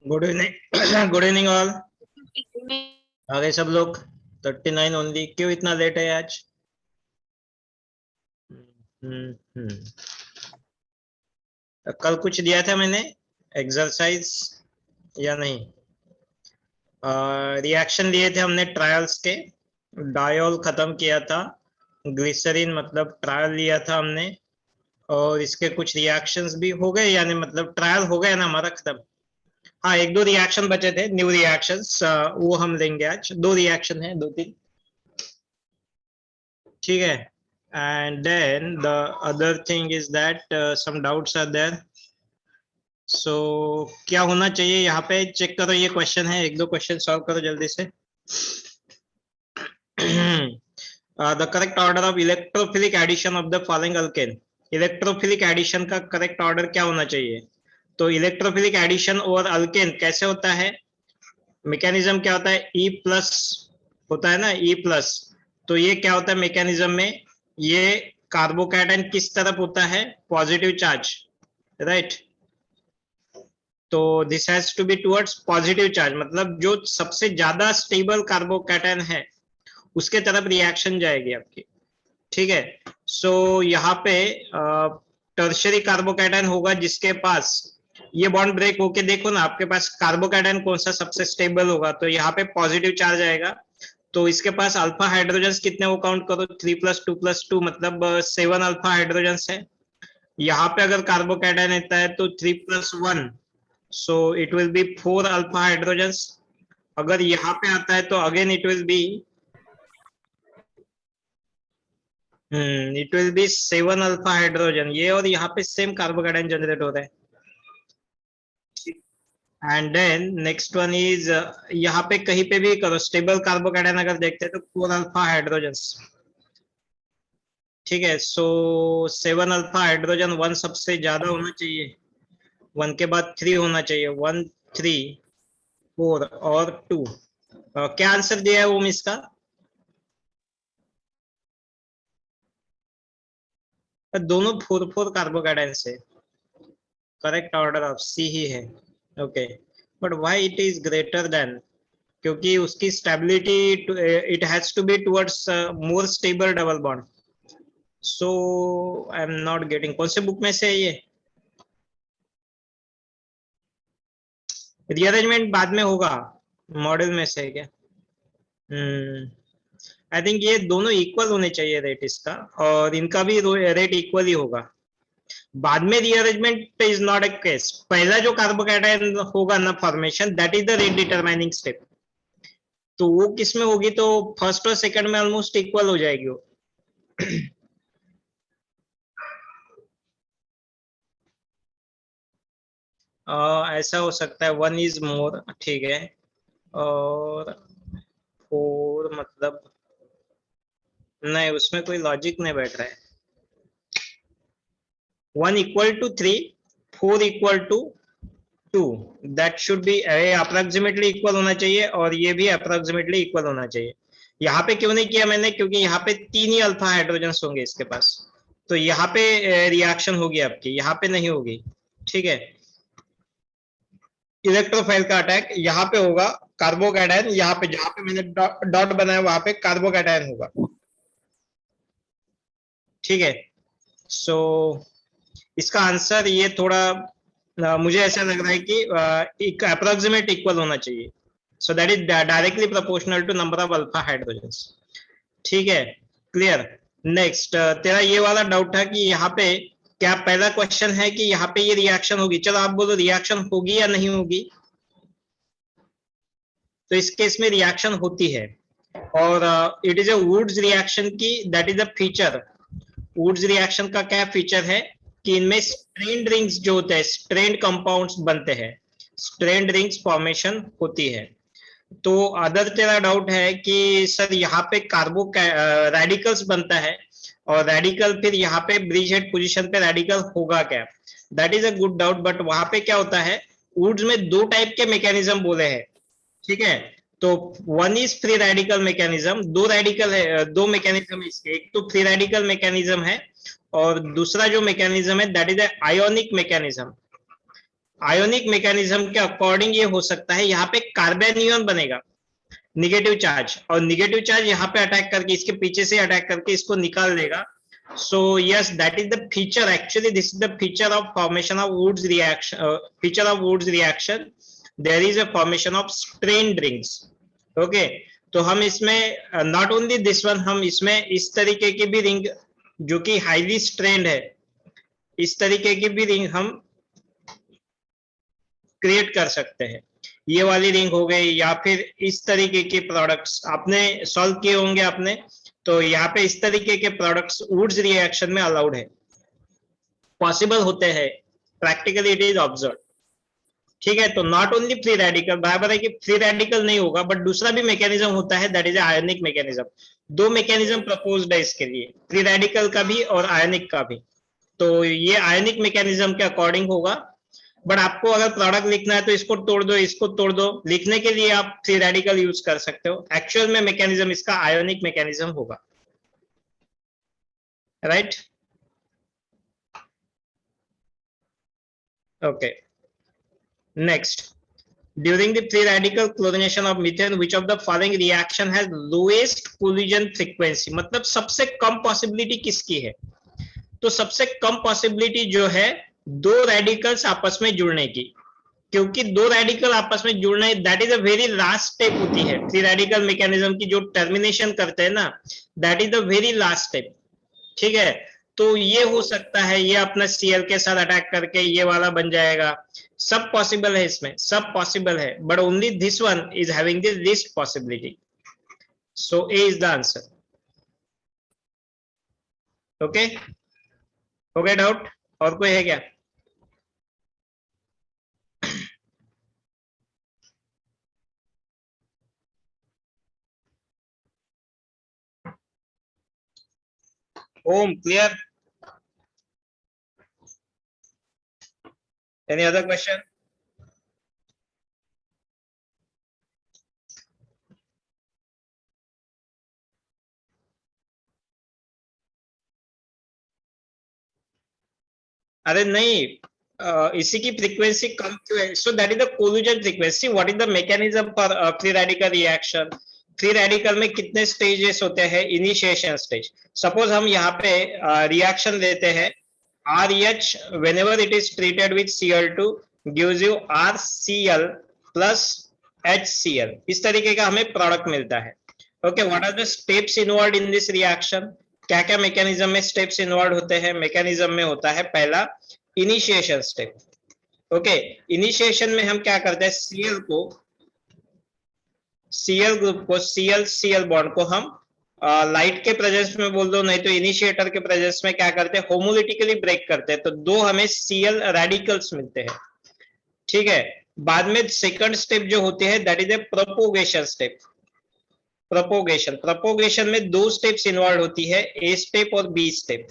Good evening good evening all. आ गए सब लोग। 39 ओनली। क्यों इतना लेट है आज? हम्म। कल कुछ दिया था मैंने एक्सरसाइज या नहीं? रिएक्शन लिए थे हमने ट्रायल्स के। डायोल खत्म किया था। ग्लिसरीन मतलब ट्रायल लिया था हमने। और इसके कुछ रिएक्शंस भी हो गए, यानी मतलब ट्रायल हो गया ना हमारा खत्म। हाँ, एक दो रिएक्शन बचे थे, न्यू रिएक्शंस, वो हम लेंगे आज। दो रिएक्शन है, दो तीन। ठीक है। And then the other thing is that some doubts are there. So क्या होना चाहिए यहाँ पे? चेक करो, ये क्वेश्चन है, एक दो क्वेश्चन सॉल्व करो जल्दी से। The correct order of electrophilic addition of the following alkene. Electrophilic addition का करेक्ट ऑर्डर क्या होना चाहिए? तो इलेक्ट्रोफिलिक एडिशन और अल्केन कैसे होता है? मैकेनिज्म क्या होता है? ई प्लस होता है ना, ई प्लस। तो ये क्या होता है मैकेनिज्म में? ये कार्बोकैटायन किस तरफ होता है? Positive charge, right. तो this has to be towards positive charge, मतलब जो सबसे ज्यादा स्टेबल कार्बोकैटायन है उसके तरफ रिएक्शन जाएगी आपकी। ठीक है। सो यहाँ पे टर्शियरी कार्बोकैटायन होगा जिसके पास ये बॉन्ड ब्रेक होके, देखो ना आपके पास कार्बोकैटायन कौन सा सबसे स्टेबल होगा, तो यहाँ पे पॉजिटिव चार्ज आएगा। तो इसके पास अल्फा हाइड्रोजन कितने, वो काउंट करो, 3+2+2 मतलब 7 अल्फा हाइड्रोजन है। यहाँ पे अगर कार्बोकैटायन रहता है तो 3+1, so it will be 4 alpha hydrogen. अगर यहाँ पे आता है तो again it will be 7 alpha hydrogen. ये और यहाँ पे सेम कार्बोकैटायन जनरेट हो रहा है। And then next one is, यहाँ पे कहीं पे भी करो, स्टेबल कार्बोकैटायन अगर देखते हैं तो 4 अल्फा हाइड्रोजन। ठीक है। सो 7 अल्फा हाइड्रोजन, 1 सबसे ज्यादा होना चाहिए, 1 के बाद 3 होना चाहिए, 1 3 4 और 2। क्या आंसर दिया है वो इसका? दोनों 4 कार्बोकैटायन से। करेक्ट ऑर्डर ऑफ सी ही है। Okay. But why it is greater than? क्योंकि उसकी stability, it has to be towards more stable double bond. So I am not getting, कौन से बुक में से है ये? रीअरेंजमेंट बाद में होगा, मॉडल में से है क्या? आई थिंक ये दोनों इक्वल होने चाहिए रेट इसका, और इनका भी रेट इक्वल ही होगा। बाद में rearrangement is not a case. पहला जो कार्बोकैटायन होगा ना formation, that is the rate determining step. तो वो किस में होगी? तो फर्स्ट और सेकंड में ऑलमोस्ट इक्वल हो जाएगी वो। ऐसा हो सकता है, 1 इज मोर, ठीक है। और 4 मतलब, नहीं उसमें कोई लॉजिक नहीं बैठ रहा है। 1 इक्वल टू 3, 4 इक्वल टू 2, that should be approximately equal होना चाहिए, और ये भी अप्रोक्सीमेटली इक्वल होना चाहिए। यहाँ पे क्यों नहीं किया मैंने? क्योंकि यहाँ पे 3 ही अल्फा हाइड्रोजन होंगे इसके पास। तो यहाँ पे रिएक्शन होगी आपकी, यहाँ पे नहीं होगी। ठीक है। इलेक्ट्रोफाइल का अटैक यहाँ पे होगा। कार्बोकैटायन यहाँ पे, जहां पे मैंने डॉट बनाया वहां पे कार्बोकैटायन होगा। ठीक है। सो इसका आंसर ये थोड़ा, मुझे ऐसा लग रहा है कि अप्रोक्सीमेट इक्वल होना चाहिए। So that is directly proportional to number of alpha hydrogen. ठीक है, क्लियर। नेक्स्ट, तेरा ये वाला डाउट था कि यहाँ पे क्या, पहला क्वेश्चन है कि यहाँ पे ये रिएक्शन होगी। चलो आप बोलो रिएक्शन होगी या नहीं होगी। तो इस केस में रिएक्शन होती है, और it is a Wurtz reaction की, that is a feature. Wurtz reaction का क्या फीचर है कि इनमें स्ट्रेन्ड रिंग्स जो होते हैं, स्ट्रेन्ड कंपाउंड्स बनते हैं, स्ट्रेन्ड रिंग्स फॉर्मेशन होती है। तो अदर तेरा डाउट है कि सर यहाँ पे कार्बो रेडिकल्स बनता है, और रेडिकल फिर यहाँ पे ब्रिज हेड पोजिशन पे रेडिकल होगा क्या? That is a good doubt, but वहां पे क्या होता है, वुड्स में दो टाइप के मैकेनिज्म बोले हैं। ठीक है। तो one is free radical mechanism, दो रेडिकल है, दो मैकेनिज्म इसके, एक तो फ्री रेडिकल मैकेनिज्म है, और दूसरा जो मैकेनिज्म है that is ionic mechanism. Ionic mechanism के अकॉर्डिंग ये हो सकता है, यहाँ पे कार्बेनियन बनेगा निगेटिव चार्ज, और निगेटिव चार्ज यहाँ पे अटैक करके इसके पीछे से अटैक करके इसको निकाल देगा. So yes, that is the feature. Actually, this is the feature of formation of Woods reaction. Feature of Woods reaction. There is a formation of strained rings. Okay. तो हम इसमें नॉट ओनली दिस वन, हम इसमें इस तरीके की भी ring जो कि हाईली स्ट्रेंड है, इस तरीके की भी रिंग हम क्रिएट कर सकते हैं. ये वाली रिंग हो गई, या फिर इस तरीके के प्रोडक्ट्स आपने सॉल्व किए होंगे आपने, तो यहाँ पे इस तरीके के प्रोडक्ट्स वुड्स रिएक्शन में अलाउड है, पॉसिबल होते हैं, प्रैक्टिकली इट इज ऑब्जर्व. ठीक है, तो नॉट ओनली फ्री रेडिकल, बराबर है कि फ्री रेडिकल नहीं होगा, बट दूसरा भी मैकेनिज्म होता है, दैट इज आयनिक मैकेनिज्म. दो मैकेनिज्म प्रपोज्ड है इसके लिए, फ्री रेडिकल का भी और आयनिक का भी. तो ये आयनिक मैकेनिज्म के अकॉर्डिंग होगा, बट आपको अगर प्रोडक्ट लिखना है तो इसको तोड़ दो, इसको तोड़ दो, लिखने के लिए आप फ्री रेडिकल यूज कर सकते हो. एक्चुअल में मैकेनिज्म इसका आयोनिक मैकेनिज्म होगा. Right, okay. Next, during the free radical chlorination of methane which of the following reaction has lowest collision frequency, मतलब सबसे कम पॉसिबिलिटी किसकी है? तो सबसे कम पॉसिबिलिटी जो है दो रेडिकल्स आपस में जुड़ने की, क्योंकि दो रेडिकल आपस में जुड़ना that is a very last step होती है फ्री रेडिकल मैकेनिज्म की, जो टर्मिनेशन करते हैं ना, that is the very last step. ठीक है, तो ये हो सकता है ये अपना Cl के साथ अटैक करके ये वाला बन जाएगा. सब पॉसिबल है, इसमें सब पॉसिबल है, but only this one is having the least possibility. So A is the answer. Okay, हो गया डाउट? और कोई है क्या? ओम क्लियर? Any other question? अरे नहीं, इसी की फ्रीक्वेंसी कम क्यों है? सो that is the collision frequency. What is the mechanism for free radical reaction? Free radical में कितने स्टेजेस होते हैं? Initiation stage. सपोज हम यहाँ पे रिएक्शन लेते हैं, RH whenever it is treated with Cl2 gives you RCl plus HCl. इस तरीके का हमें प्रोडक्ट मिलता है. Okay, what are the steps involve in this reaction? क्या क्या मैकेनिज्म में स्टेप्स इन्वॉल्व होते हैं? मैकेनिज्म में होता है पहला इनिशिएशन स्टेप. ओके, इनिशिएशन में हम क्या करते हैं, Cl ग्रुप को, Cl बॉन्ड को हम लाइट के प्रेजेंस में बोल दो, नहीं तो इनिशिएटर के प्रेजेंस में क्या करते हैं, होमोलिटिकली ब्रेक करते हैं, तो दो हमें Cl रेडिकल्स मिलते हैं. ठीक है, बाद में सेकंड स्टेप जो होती है that is a propagation step. Propagation में दो स्टेप्स इन्वॉल्व होती है, ए स्टेप और बी स्टेप.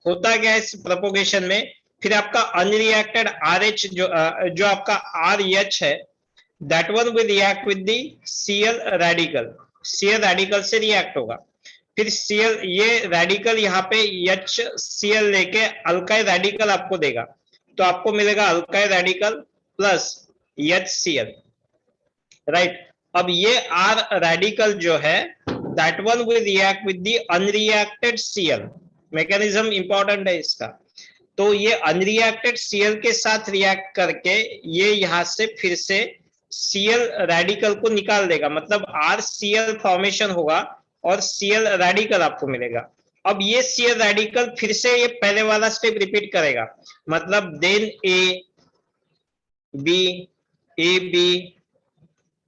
होता क्या है इस प्रोपोगेशन में, फिर आपका अनरिएक्टेड RH जो आपका RH है, that one will react with the Cl radical. Cl radical से रिएक्ट होगा, फिर Cl ये रेडिकल यहाँ पे HCl लेके अल्काइल रेडिकल आपको देगा, तो आपको मिलेगा alkyl radical plus HCl. Right, अब ये R रेडिकल जो है that one will react with the unreacted Cl. Mechanism important है इसका. तो ये अनरिएक्टेड Cl के साथ रिएक्ट करके ये यहाँ से फिर से Cl रेडिकल को निकाल देगा, मतलब RCl फॉर्मेशन होगा और Cl रेडिकल आपको मिलेगा. अब ये Cl रेडिकल फिर से ये पहले वाला स्टेप रिपीट करेगा, मतलब then A B A B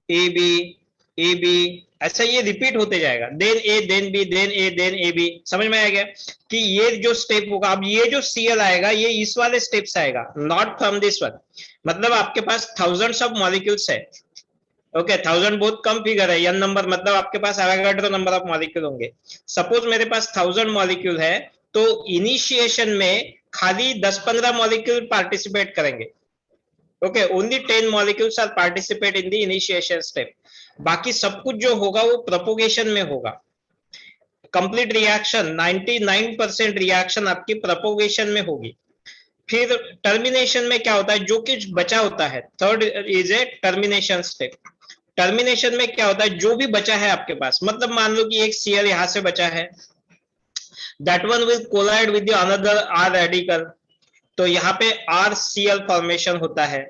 A B A B, ऐसा ये रिपीट होते जाएगा, then A then B then A then A B. समझ में आ गया कि ये जो स्टेप होगा, अब ये जो Cl आएगा ये इस वाले स्टेप से आएगा, नॉट फ्रॉम दिस वन. मतलब आपके पास थाउजेंड्स ऑफ मॉलिक्यूल्स है. ओके, 1000 बहुत कम फिगर है, n नंबर, मतलब आपके पास एवोगाड्रो नंबर ऑफ मॉलिक्यूल होंगे. सपोज मेरे पास 1000 मॉलिक्यूल है, तो इनिशिएशन में खाली 10-15 मॉलिक्यूल पार्टिसिपेट करेंगे. Okay, only 10 molecules are participate in the initiation step. बाकी सब कुछ जो होगा वो प्रोपोगेशन में होगा. कंप्लीट रिएक्शन 99% रिएक्शन आपकी प्रोपोगेशन में होगी. फिर टर्मिनेशन में क्या होता है, जो कुछ बचा होता है, third is a termination step. Termination में क्या होता है, जो भी बचा है आपके पास, मतलब मान लो कि एक Cl यहां से बचा है, that one will collide with the another R radical, तो यहाँ पे RCl फॉर्मेशन होता है।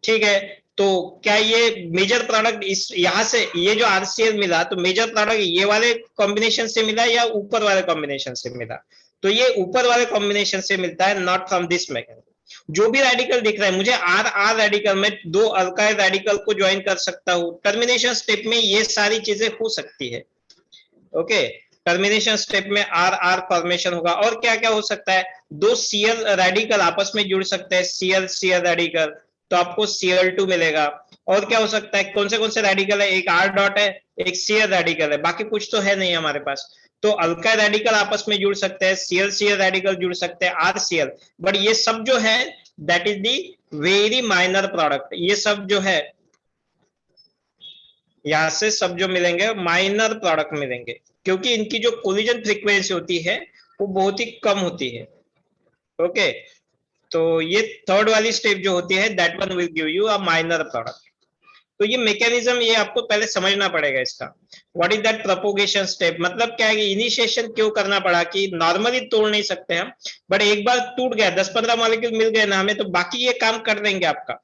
ठीक है, तो क्या ये मेजर प्रोडक्ट इस यहां से, ये जो RCl मिला, तो मेजर प्रोडक्ट ये वाले कॉम्बिनेशन से मिला या ऊपर वाले कॉम्बिनेशन से मिला? तो ये ऊपर वाले कॉम्बिनेशन से मिलता है, नॉट फ्रॉम दिस मैकेनिज्म। जो भी रेडिकल दिख रहा है मुझे, आर आर रेडिकल में दो अल्काइल रेडिकल को ज्वाइन कर सकता हूं। टर्मिनेशन स्टेप में ये सारी चीजें हो सकती है। ओके, टर्मिनेशन स्टेप में आर आर फॉर्मेशन होगा। और क्या क्या हो सकता है, दो Cl रेडिकल आपस में जुड़ सकते हैं, Cl Cl रेडिकल, तो आपको Cl2 मिलेगा। और क्या हो सकता है, कौन से रेडिकल है, एक R डॉट है, एक Cl रेडिकल है, बाकी कुछ तो है नहीं हमारे पास। तो अल्काइल रेडिकल आपस में जुड़ सकते हैं, Cl Cl रेडिकल जुड़ सकते हैं, RCl। बट ये सब जो है that is the very minor product. ये सब जो है यहां से सब जो मिलेंगे माइनर प्रोडक्ट मिलेंगे, क्योंकि इनकी जो कोलिजन फ्रीक्वेंसी होती है वो बहुत ही कम होती है। ओके, तो ये थर्ड वाली स्टेप जो होती है, that one will give you a minor product. तो ये मैकेनिज्म ये आपको पहले समझना पड़ेगा इसका। What is that propagation step, मतलब क्या है कि इनिशिएशन क्यों करना पड़ा, कि नॉर्मली तोड़ नहीं सकते हम, बट एक बार टूट गया, 10-15 मॉलिक्यूल मिल गए ना हमें, तो बाकी ये काम कर देंगे आपका।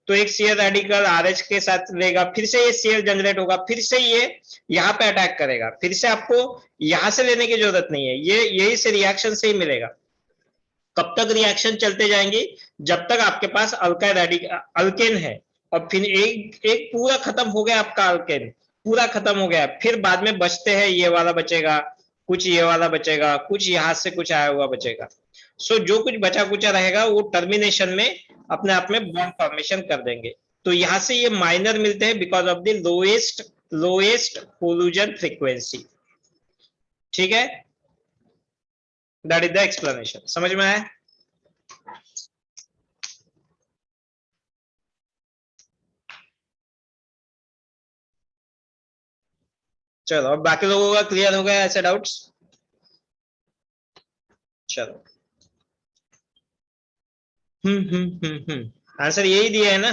तो एक Cl रेडिकल RH के साथ लेगा, फिर से ये Cl जनरेट होगा, फिर से ये यहाँ पे अटैक करेगा, फिर से आपको यहां से लेने की जरूरत नहीं है, ये यही से रिएक्शन से ही मिलेगा। कब तक रिएक्शन चलते जाएंगे, जब तक आपके पास अल्काइल रेडिकल अल्केन है, और फिर एक एक पूरा खत्म हो गया आपका अल्केन, पूरा खत्म हो गया, फिर बाद में बचते हैं, ये वाला बचेगा, कुछ ये वाला बचेगा, कुछ यहां से कुछ आया हुआ बचेगा। सो जो कुछ बचा कुचा रहेगा वो टर्मिनेशन में अपने आप में बॉन्ड फॉर्मेशन कर देंगे। तो यहां से ये माइनर मिलते हैं because of the lowest collision frequency. ठीक है, दैट इज द एक्सप्लेनेशन। समझ में आया? चलो, अब बाकी लोगों का क्लियर हो गया ऐसे डाउट्स? चलो, आंसर यही दिया है ना?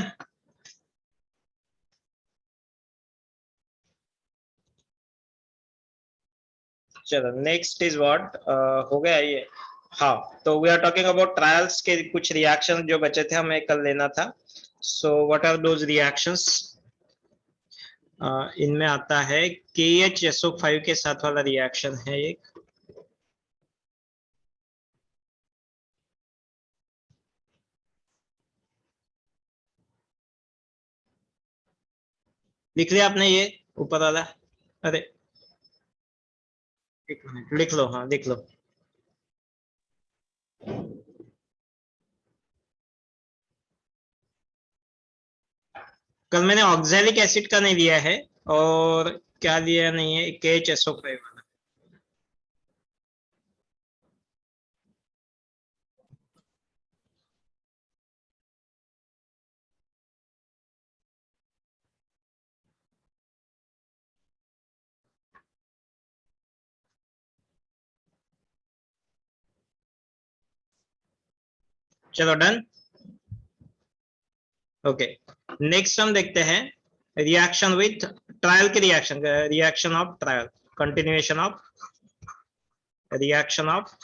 चलो, नेक्स्ट इज व्हाट, हो गया ये। हाँ, तो we are talking about trials के कुछ रिएक्शन जो बचे थे हमें कल लेना था। So what are those reactions? इनमें आता है KHSO5 के साथ वाला रिएक्शन है एक। लिख लिया आपने ये ऊपर वाला? अरे एक मिनट, लिख लो, हाँ लिख लो। कल मैंने ऑक्सैलिक एसिड का नहीं लिया है, और क्या लिया नहीं है, KHSO5 वाला। चलो डन। ओके, नेक्स्ट हम देखते हैं रिएक्शन विथ ट्रायल के reaction, reaction of trial, continuation of reaction of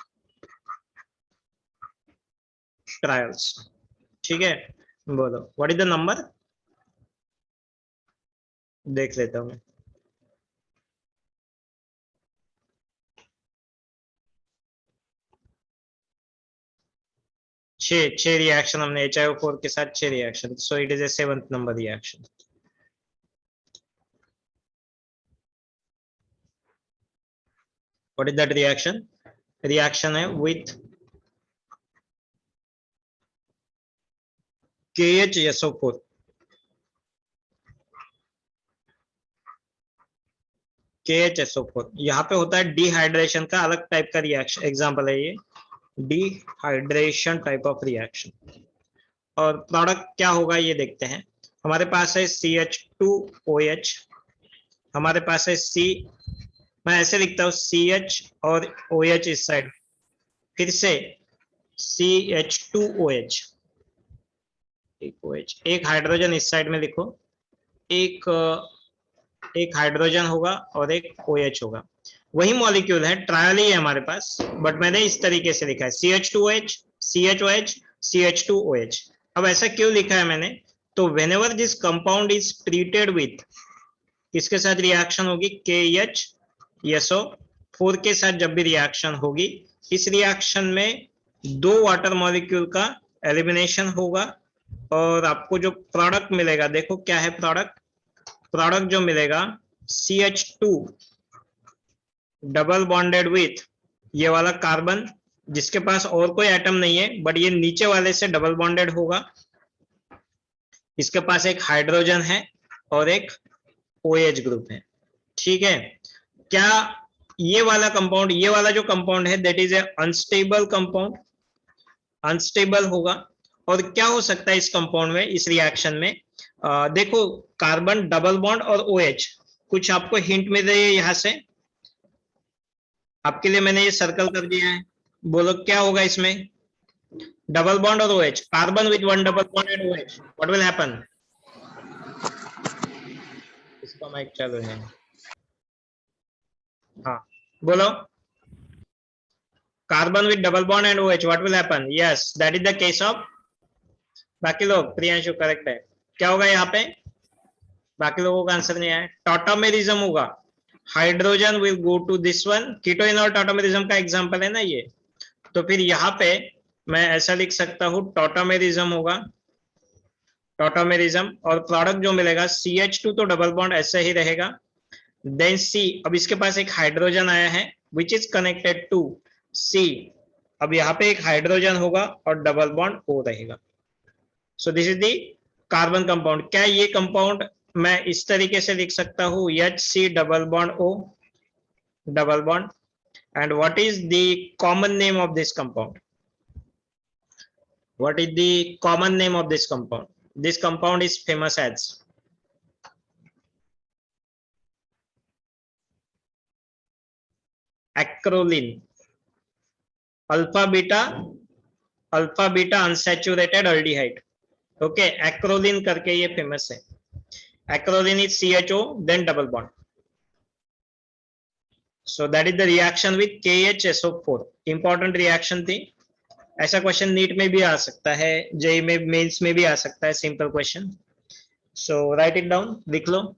trials. ठीक है, बोलो व्हाट इज द नंबर, देख लेता हूँ मैं। 6 रिएक्शन हमने HiO4 के साथ 6 reaction, so it is A 7th number reaction. What is that reaction? Reaction है विथ KHSO4। KHSO4 यहाँ पे होता है डिहाइड्रेशन का अलग टाइप का रिएक्शन, एग्जांपल है ये डिहाइड्रेशन टाइप ऑफ रिएक्शन। और प्रोडक्ट क्या होगा ये देखते हैं। हमारे पास है CH2OH, हमारे पास है C, मैं ऐसे लिखता हूँ CH और OH इस साइड, फिर से CH2OH, एक OH, एक हाइड्रोजन इस साइड में लिखो, एक एक हाइड्रोजन होगा और एक OH होगा। वही मॉलिक्यूल है, ट्रायल ही है हमारे पास, बट मैंने इस तरीके से लिखा है CH2OH, CHOH, CH2OH। अब ऐसा क्यों लिखा है मैंने? तो whenever this compound is treated with, किसके साथ रिएक्शन होगी? KHSO4 के साथ जब भी रिएक्शन होगी, इस रिएक्शन में दो वाटर मॉलिक्यूल का एलिमिनेशन होगा और आपको जो प्रोडक्ट मिलेगा, देखो क्या है प्रोडक्ट, प्रोडक्ट जो मिलेगा CH2 डबल बॉन्डेड विथ ये वाला कार्बन, जिसके पास और कोई एटम नहीं है, बट ये नीचे वाले से डबल बॉन्डेड होगा, इसके पास एक हाइड्रोजन है और एक OH ग्रुप है। ठीक है, क्या ये वाला कंपाउंड, ये वाला जो कंपाउंड है that is a unstable compound, unstable होगा। और क्या हो सकता है इस कंपाउंड में, इस रिएक्शन में? देखो कार्बन डबल बॉन्ड और OH, कुछ आपको हिंट मिल रही है यहां से? आपके लिए मैंने ये सर्कल कर दिया है, बोलो क्या होगा इसमें? डबल बॉन्ड और OH, carbon with one double bond and OH, what will happen? इसका माइक चालू है, हाँ बोलो। Carbon with double bond and OH, what will happen? Yes, that is the case of, बाकी लोग, प्रियांशु करेक्ट है, क्या होगा यहाँ पे? बाकी लोगों का आंसर नहीं आया, टॉटोमेरिज्म होगा। Hydrogen will go to this one, ketone और टॉटोमेरिज्म का एग्जांपल है ना ये। तो फिर यहाँ पे मैं ऐसा लिख सकता हूँ, टॉटोमेरिज्म होगा, टॉटोमेरिज्म, और प्रोडक्ट जो मिलेगा CH2 तो डबल बॉन्ड ऐसे ही रहेगा, देन C, अब इसके पास एक हाइड्रोजन आया है which is connected to C, अब यहाँ पे एक हाइड्रोजन होगा और डबल बॉन्ड O रहेगा। So this is the carbon compound. क्या ये कंपाउंड मैं इस तरीके से लिख सकता हूँ, HC double bond O double bond, and what is the common name of this compound? What is the common name of this compound? This compound is famous as acrolein, alpha beta unsaturated aldehyde। Okay, acrolein करके ये famous है। Acrolein is CHO then double bond, so that is the reaction with KHSO4, important reaction थी। ऐसा question NEET में भी आ सकता है, JEE में, मेंस में भी आ सकता है, simple question. So right it down, लिख लो।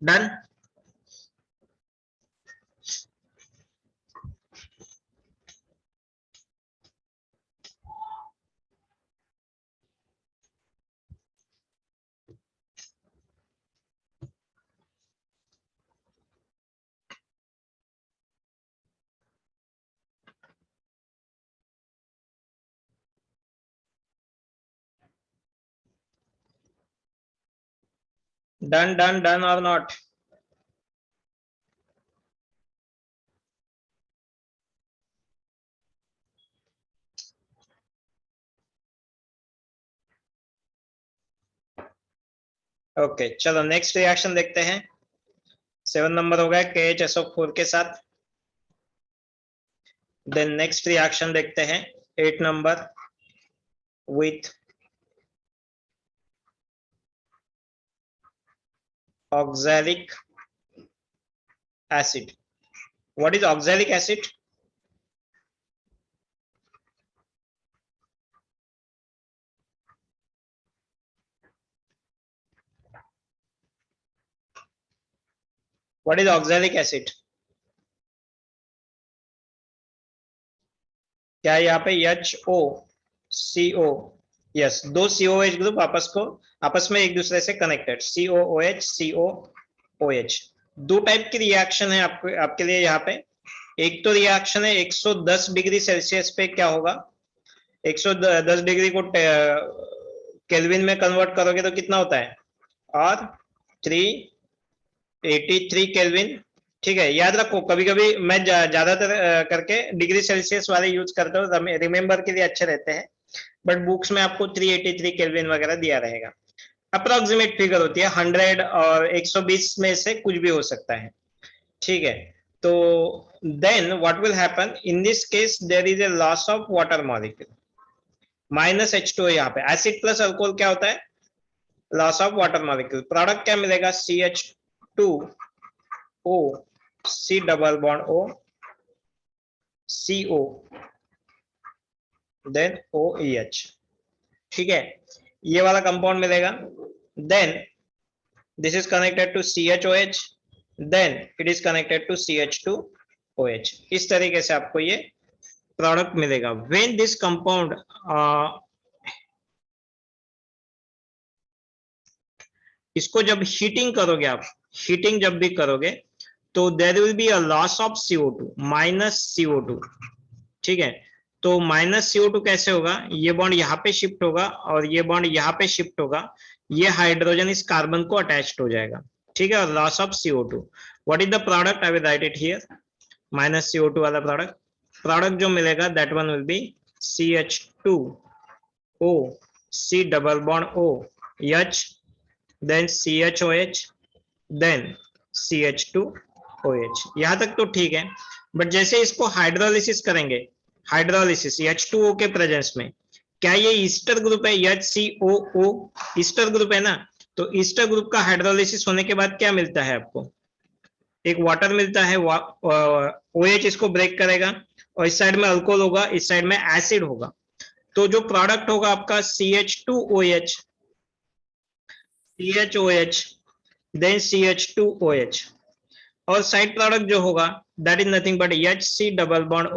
डन, डन डन डन और नॉट? ओके चलो नेक्स्ट रिएक्शन देखते हैं। 7 नंबर हो गया KHSO4 के साथ। देन नेक्स्ट रिएक्शन देखते हैं 8 number with oxalic acid. What is oxalic acid? What is oxalic acid? क्या यहाँ पे HOCO, यस, दो COH ग्रुप आपस में एक दूसरे से कनेक्टेड, COOH। दो टाइप की रिएक्शन है आपके लिए यहाँ पे। एक तो रिएक्शन है 110 डिग्री सेल्सियस पे क्या होगा, 110 डिग्री को केल्विन में कन्वर्ट करोगे तो कितना होता है, और 383 केल्विन। ठीक है, याद रखो, कभी कभी मैं ज्यादातर करके डिग्री सेल्सियस वाले यूज करता हूँ, रिमेंबर के लिए अच्छे रहते हैं, बट बुक्स में आपको 383 केल्विन वगैरह दिया रहेगा। अप्रोक्सीमेट फिगर होती है, 100 और 120 में से कुछ भी हो सकता है। ठीक है, तो then what will happen in this case, there is a loss of water molecule, -H2O। यहाँ पे एसिड प्लस अल्कोहल क्या होता है, loss of water molecule. Product क्या मिलेगा, CH2O, C double bond O, CO, then OEH। ठीक है, ये वाला कंपाउंड मिलेगा। Then this is connected to CHOH, then it is connected to CH2OH। इस तरीके से आपको ये प्रोडक्ट मिलेगा। व्हेन दिस कंपाउंड इसको जब हीटिंग करोगे आप, हीटिंग जब भी करोगे तो there will be a loss of CO2, -CO2। ठीक है, तो -CO2 कैसे होगा, ये बॉन्ड यहाँ पे शिफ्ट होगा और ये बॉन्ड यहाँ पे शिफ्ट होगा, ये हाइड्रोजन इस कार्बन को अटैच्ड हो जाएगा। ठीक है, और loss of CO2। What is the product, I will write it here, -CO2 वाला प्रोडक्ट जो मिलेगा that one will B CH2O, C double bond O, H, then CHOH, then CH2OH। यहां तक तो ठीक है, बट जैसे इसको हाइड्रोलिसिस करेंगे, हाइड्रोलिसिस H2O के प्रेजेंस में, क्या ये ईस्टर ग्रुप है, HCOO ईस्टर ग्रुप है ना, तो ईस्टर ग्रुप का हाइड्रोलिसिस होने के बाद क्या मिलता है आपको, एक वाटर मिलता है, OH इसको ब्रेक करेगा और इस साइड में अल्कोहल होगा, इस साइड में एसिड होगा। तो जो प्रोडक्ट होगा आपका CH2OH, then CH2OH, और साइड प्रोडक्ट जो होगा that is nothing but HC double bond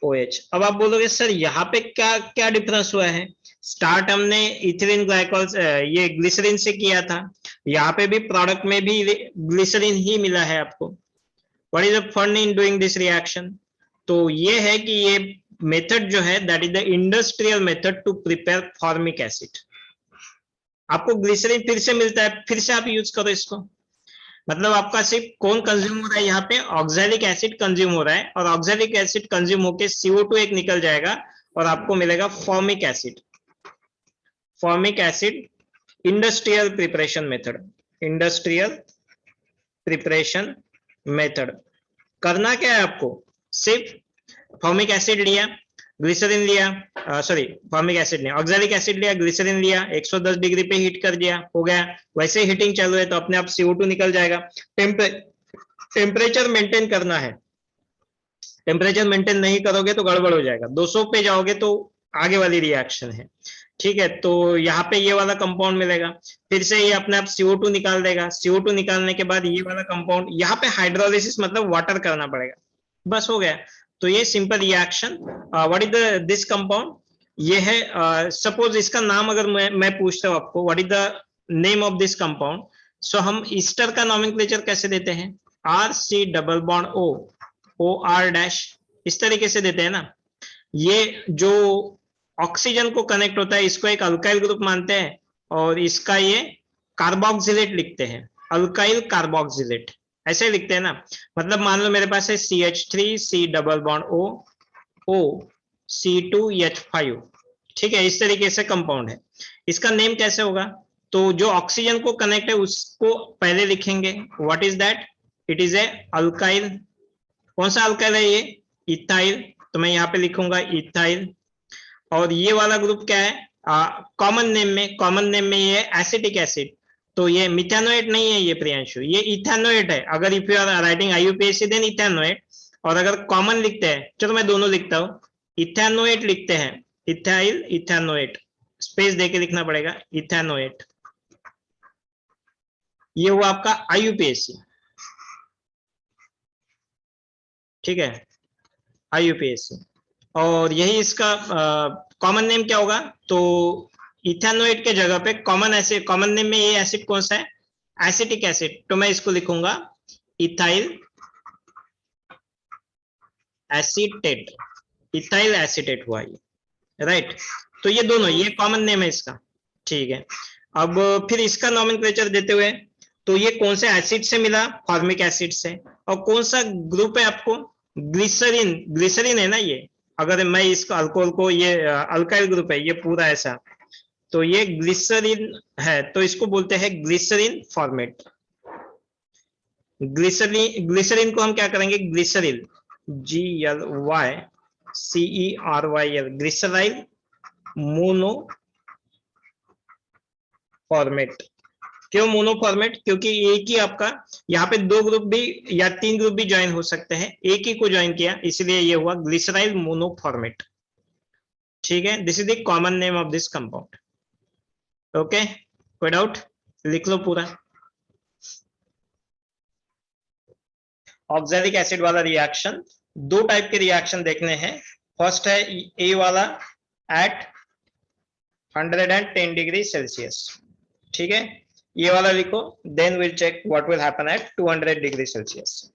OH। अब आप बोलोगे सर यहाँ पे क्या क्या डिफरेंस हुआ है, स्टार्ट हमने इथिलीन ग्लाइकोल ये ग्लिसरीन से किया था, यहाँ पे भी प्रोडक्ट में भी ग्लिसरीन ही मिला है आपको। What is the fun in doing this reaction, तो ये है कि ये मेथड जो है that is the industrial method to prepare formic acid. आपको ग्लिसरीन फिर से मिलता है, फिर से आप यूज करो इसको, मतलब आपका सिर्फ कौन कंज्यूम हो रहा है, यहाँ पे ऑक्सैलिक एसिड कंज्यूम हो रहा है, और ऑक्सैलिक एसिड कंज्यूम होकर CO2 एक निकल जाएगा और आपको मिलेगा formic acid. Formic acid industrial preparation method, industrial preparation method. करना क्या है आपको, सिर्फ फॉर्मिक एसिड लिया, ग्लिसरीन लिया, सॉरी फॉर्मिक एसिड लिया, ऑक्सैलिक एसिड लिया, ग्लिसरीन लिया, 110 डिग्री पे हीट कर दिया, हो गया। वैसे हीटिंग चालू है तो अपने आप CO2 निकल जाएगा। टेम्परेचर मेंटेन करना है, टेम्परेचर मेंटेन नहीं करोगे तो गड़बड़ हो जाएगा, 200 पे जाओगे तो आगे वाली रिएक्शन है। ठीक है, तो यहाँ पे ये वाला कंपाउंड मिलेगा, फिर से ये अपने आप CO2 निकाल देगा, CO2 निकालने के बाद ये वाला कंपाउंड, यहाँ पे हाइड्रोलिसिस मतलब वाटर करना पड़ेगा, बस हो गया। तो ये simple reaction. What is the this compound, ये है सपोज इसका नाम अगर मैं पूछता हूँ आपको, what is the name of this compound, so हम ईस्टर का नॉमेनक्लेचर कैसे देते हैं, RC double bond O, OR dash, इस तरीके से देते हैं ना। ये जो ऑक्सीजन को कनेक्ट होता है इसको एक अल्काइल ग्रुप मानते हैं, और इसका ये कार्बोक्सिलेट लिखते हैं, अल्काइल कार्बोक्सिलेट ऐसे लिखते हैं ना। मतलब मान लो मेरे पास है CH3, C double bond O, C2H5। ठीक है, इस तरीके से कंपाउंड है। इसका नेम कैसे होगा, तो जो ऑक्सीजन को कनेक्ट है उसको पहले लिखेंगे, what is that, it is A alkyl. कौन सा अल्काइल है ये, इथाइल, तो मैं यहाँ पे लिखूंगा इथाइल। और ये वाला ग्रुप क्या है, कॉमन नेम में ये एसिटिक एसिड, तो ये मिथेनोएट नहीं है ये प्रियांशु, ये इथेनोएट है। अगर if you are writing IUPAC then ethanoate, और अगर कॉमन लिखते हैं, चलो मैं दोनों लिखता हूँ, इथेनोएट लिखते हैं, इथाइल इथेनोएट, स्पेस देके लिखना पड़ेगा, इथेनोएट। ये हुआ आपका आईयूपीएसी, ठीक है, आईयूपीएसी। और यही इसका कॉमन नेम क्या होगा, तो इथेनोएट के जगह पे कॉमन एसिड, कॉमन नेम में ये एसिड कौन सा है, एसिटिक एसिड, तो मैं इसको लिखूंगा इथाइल एसीटेट, इथाइल एसीटेट हुआ ये, राइट। तो ये दोनों, ये कॉमन नेम है इसका, ठीक है। अब फिर इसका नॉमेनक्लेचर देते हुए, तो ये कौन से एसिड से मिला, फॉर्मिक एसिड से, और कौन सा ग्रुप है आपको, ग्लिसरीन, ग्लिसरीन है ना ये। अगर मैं इसको अल्कोहल को, ये अल्काइल ग्रुप है ये पूरा ऐसा, तो ये ग्लिसरीन है, तो इसको बोलते हैं ग्लिसरीन फॉर्मेट। ग्लिसरीन, ग्लिसरीन को हम क्या करेंगे, ग्लिसरील, GLYCERYL, ग्लिसराइल मोनो फॉर्मेट। क्यों मोनो फॉर्मेट, क्योंकि एक ही आपका, यहाँ पे दो ग्रुप भी या तीन ग्रुप भी ज्वाइन हो सकते हैं, एक ही को ज्वाइन किया, इसलिए ये हुआ ग्लिसराइल मोनो फॉर्मेट, ठीक है। This is the common name of this compound. Okay, कोई डाउट, लिख लो पूरा। ऑक्सैलिक एसिड वाला रिएक्शन, दो टाइप के रिएक्शन देखने हैं। फर्स्ट है ए वाला, एट 110 डिग्री सेल्सियस, ठीक है, ये वाला लिखो। Then will check what will happen at 200 degree Celsius.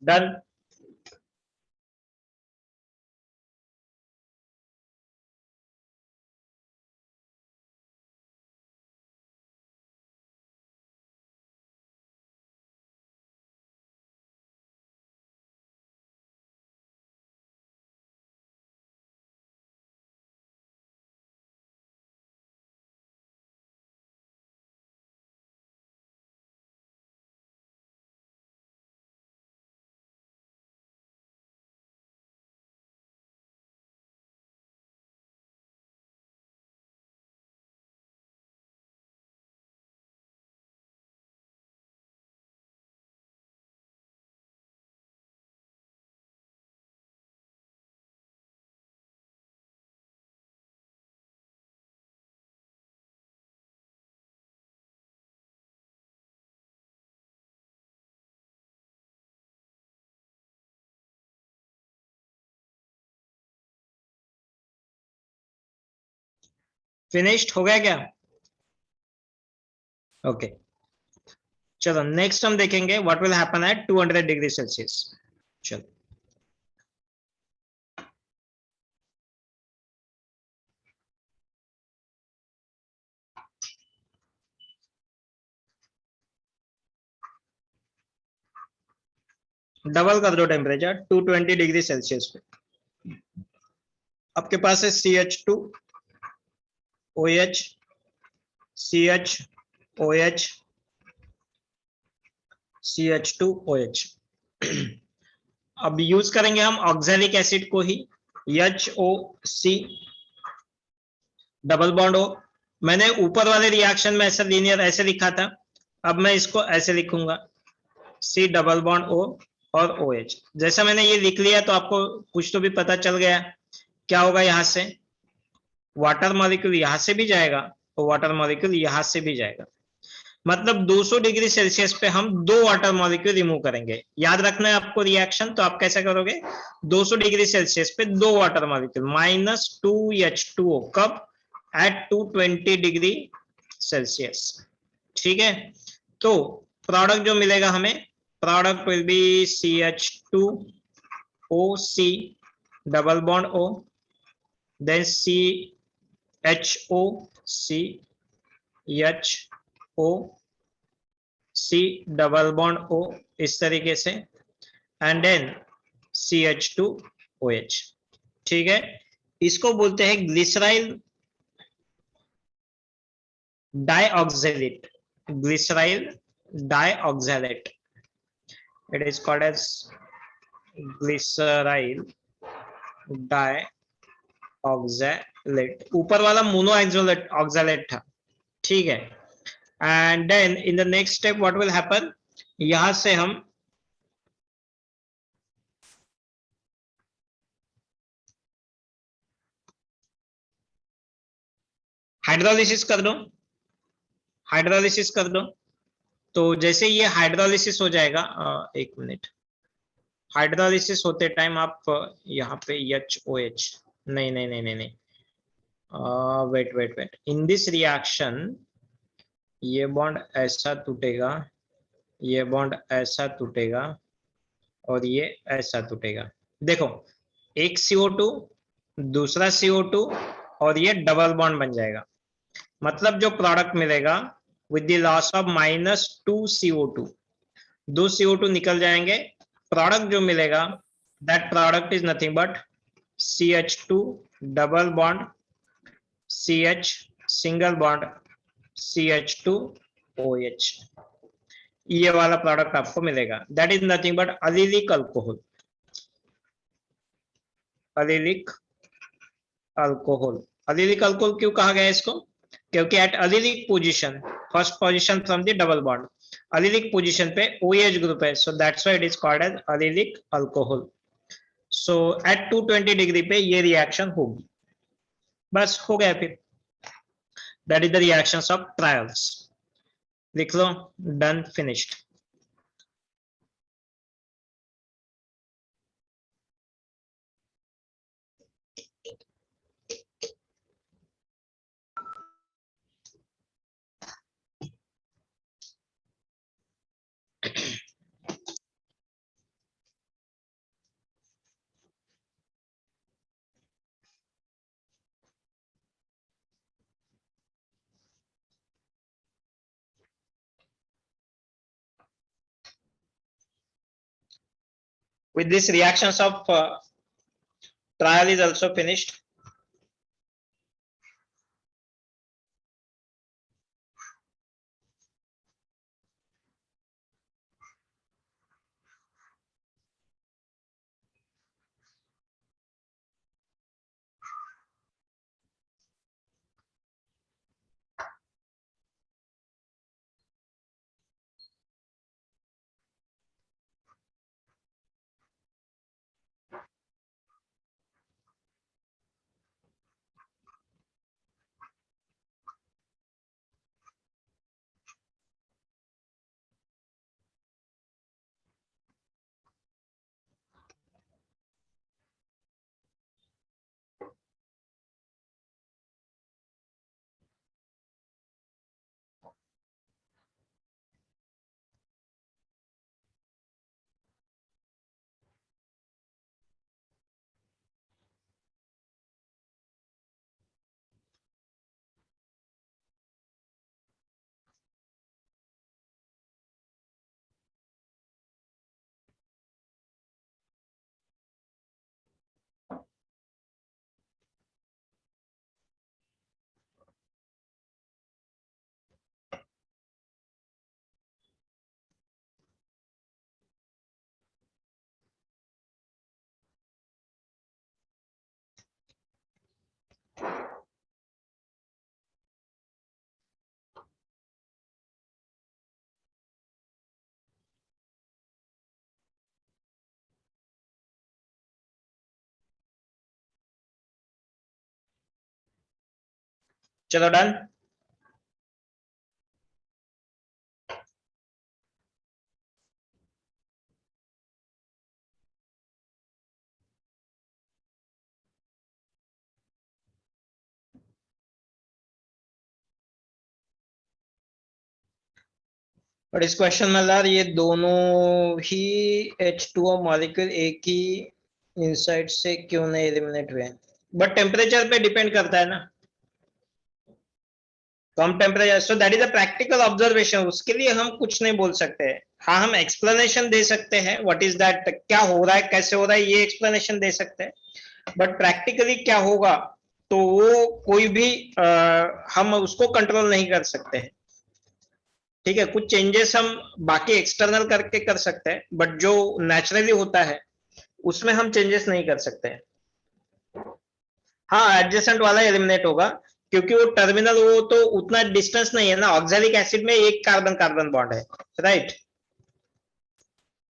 Done. Finished हो गया क्या? ओके, चलो नेक्स्ट हम देखेंगे what will happen at 200 degree Celsius. चलो, डबल कर दो टेम्परेचर 220 डिग्री सेल्सियस पे। आपके पास है CH2OH, CHOH, CH2OH। अब यूज करेंगे हम ऑक्सैलिक एसिड को ही, HOC, डबल बॉन्ड O। मैंने ऊपर वाले रिएक्शन में ऐसा लीनियर ऐसे लिखा था, अब मैं इसको ऐसे लिखूंगा, C डबल बॉन्ड O और OH। जैसा मैंने ये लिख लिया तो आपको कुछ तो भी पता चल गया। क्या होगा, यहां से वाटर मॉलिक्यूल यहां से भी जाएगा और वाटर मॉलिक्यूल यहां से भी जाएगा। मतलब 200 डिग्री सेल्सियस पे हम 2 वाटर मॉलिक्यूल रिमूव करेंगे। याद रखना है आपको रिएक्शन, तो आप कैसे करोगे, 200 डिग्री सेल्सियस पे 2 वाटर मॉलिक्यूल -2H2O, कब, एट 220 डिग्री सेल्सियस। ठीक है, तो प्रोडक्ट जो मिलेगा हमें, product will be CH2OC double bond O, then CHOCHOC double bond O, इस तरीके से, एंड देन CH2OH। ठीक है, इसको बोलते हैं glyceryl dioxalate, glyceryl dioxalate. It is called as glyceryl dioxalate. ऊपर वाला मोनो ऑक्सैलेट था। ठीक है, and then in the next step what will happen, यहां से हम हाइड्रोलिसिस कर दो, हाइड्रोलिसिस कर दो। तो जैसे ये हाइड्रोलिसिस हो जाएगा, एक मिनट, हाइड्रोलिसिस होते टाइम आप यहाँ पे HOH, नहीं नहीं नहीं नहीं नहीं, wait wait wait, in this reaction ये बॉन्ड ऐसा टूटेगा, ये बॉन्ड ऐसा टूटेगा और ये ऐसा टूटेगा। देखो, एक CO2, दूसरा CO2, और ये डबल बॉन्ड बन जाएगा। मतलब जो प्रोडक्ट मिलेगा with the loss of -2 CO2, 2 CO2 निकल जाएंगे। प्रोडक्ट जो मिलेगा, that product is nothing but CH2 double bond CH single bond CH2OH। ये वाला प्रोडक्ट आपको मिलेगा, that is nothing but allylic alcohol, allylic alcohol. Allylic alcohol क्यों कहा गया इसको, क्योंकि at allylic position, first position from the double bond, allylic position पे OH ग्रुप है, so that's why it is called as allylic alcohol. So at 220 degree पे ये reaction होगी, बस हो गया फिर। That is the reactions of trials. लिख लो, done, finished. With this reactions of trial is also finished. चलो डन। और इस क्वेश्चन में यार ये दोनों ही H2O मॉलिक्यूल एक ही इनसाइड से क्यों नहीं एलिमिनेट हुए? बट टेम्परेचर पे डिपेंड करता है ना, कम temperature, so that is a practical observation, उसके लिए हम कुछ नहीं बोल सकते हैं। हाँ, हम एक्सप्लेनेशन दे सकते हैं, व्हाट इज दैट, क्या हो रहा है, कैसे हो रहा है, ये एक्सप्लेनेशन दे सकते हैं। बट प्रैक्टिकली क्या होगा तो वो कोई भी हम उसको कंट्रोल नहीं कर सकते हैं। ठीक है, कुछ चेंजेस हम बाकी एक्सटर्नल करके कर सकते हैं, बट जो नेचुरली होता है उसमें हम चेंजेस नहीं कर सकते हैं। हाँ, एडजेसेंट वाला एलिमिनेट होगा, क्योंकि वो टर्मिनल, वो तो उतना डिस्टेंस नहीं है ना। ऑक्सैलिक एसिड में एक कार्बन कार्बन बॉन्ड है, राइट।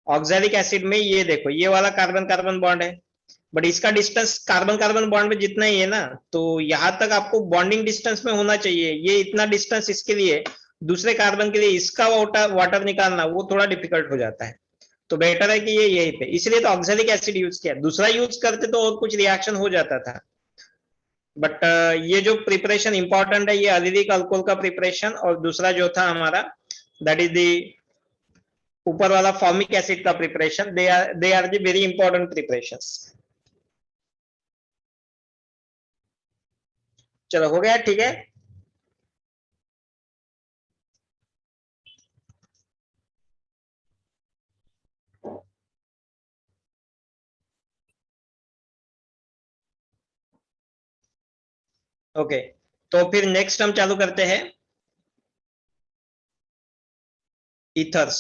ऑक्सैलिक एसिड में ये देखो, ये वाला कार्बन कार्बन बॉन्ड है, बट इसका डिस्टेंस कार्बन कार्बन बॉन्ड में जितना ही है ना, तो यहां तक आपको बॉन्डिंग डिस्टेंस में होना चाहिए। ये इतना डिस्टेंस इसके लिए, दूसरे कार्बन के लिए इसका वाटर निकालना वो थोड़ा डिफिकल्ट हो जाता है। तो बेटर है कि ये यही पे, इसलिए तो ऑक्सैलिक एसिड यूज किया। दूसरा यूज करते तो और कुछ रिएक्शन हो जाता था। बट ये जो प्रिपरेशन इंपॉर्टेंट है, ये एलिलिक अल्कोहल का प्रिपरेशन, और दूसरा जो था हमारा, दैट इज द ऊपर वाला फॉर्मिक एसिड का preparation. They are the very important preparations. चलो हो गया, ठीक है। ओके, तो फिर नेक्स्ट हम चालू करते हैं ethers.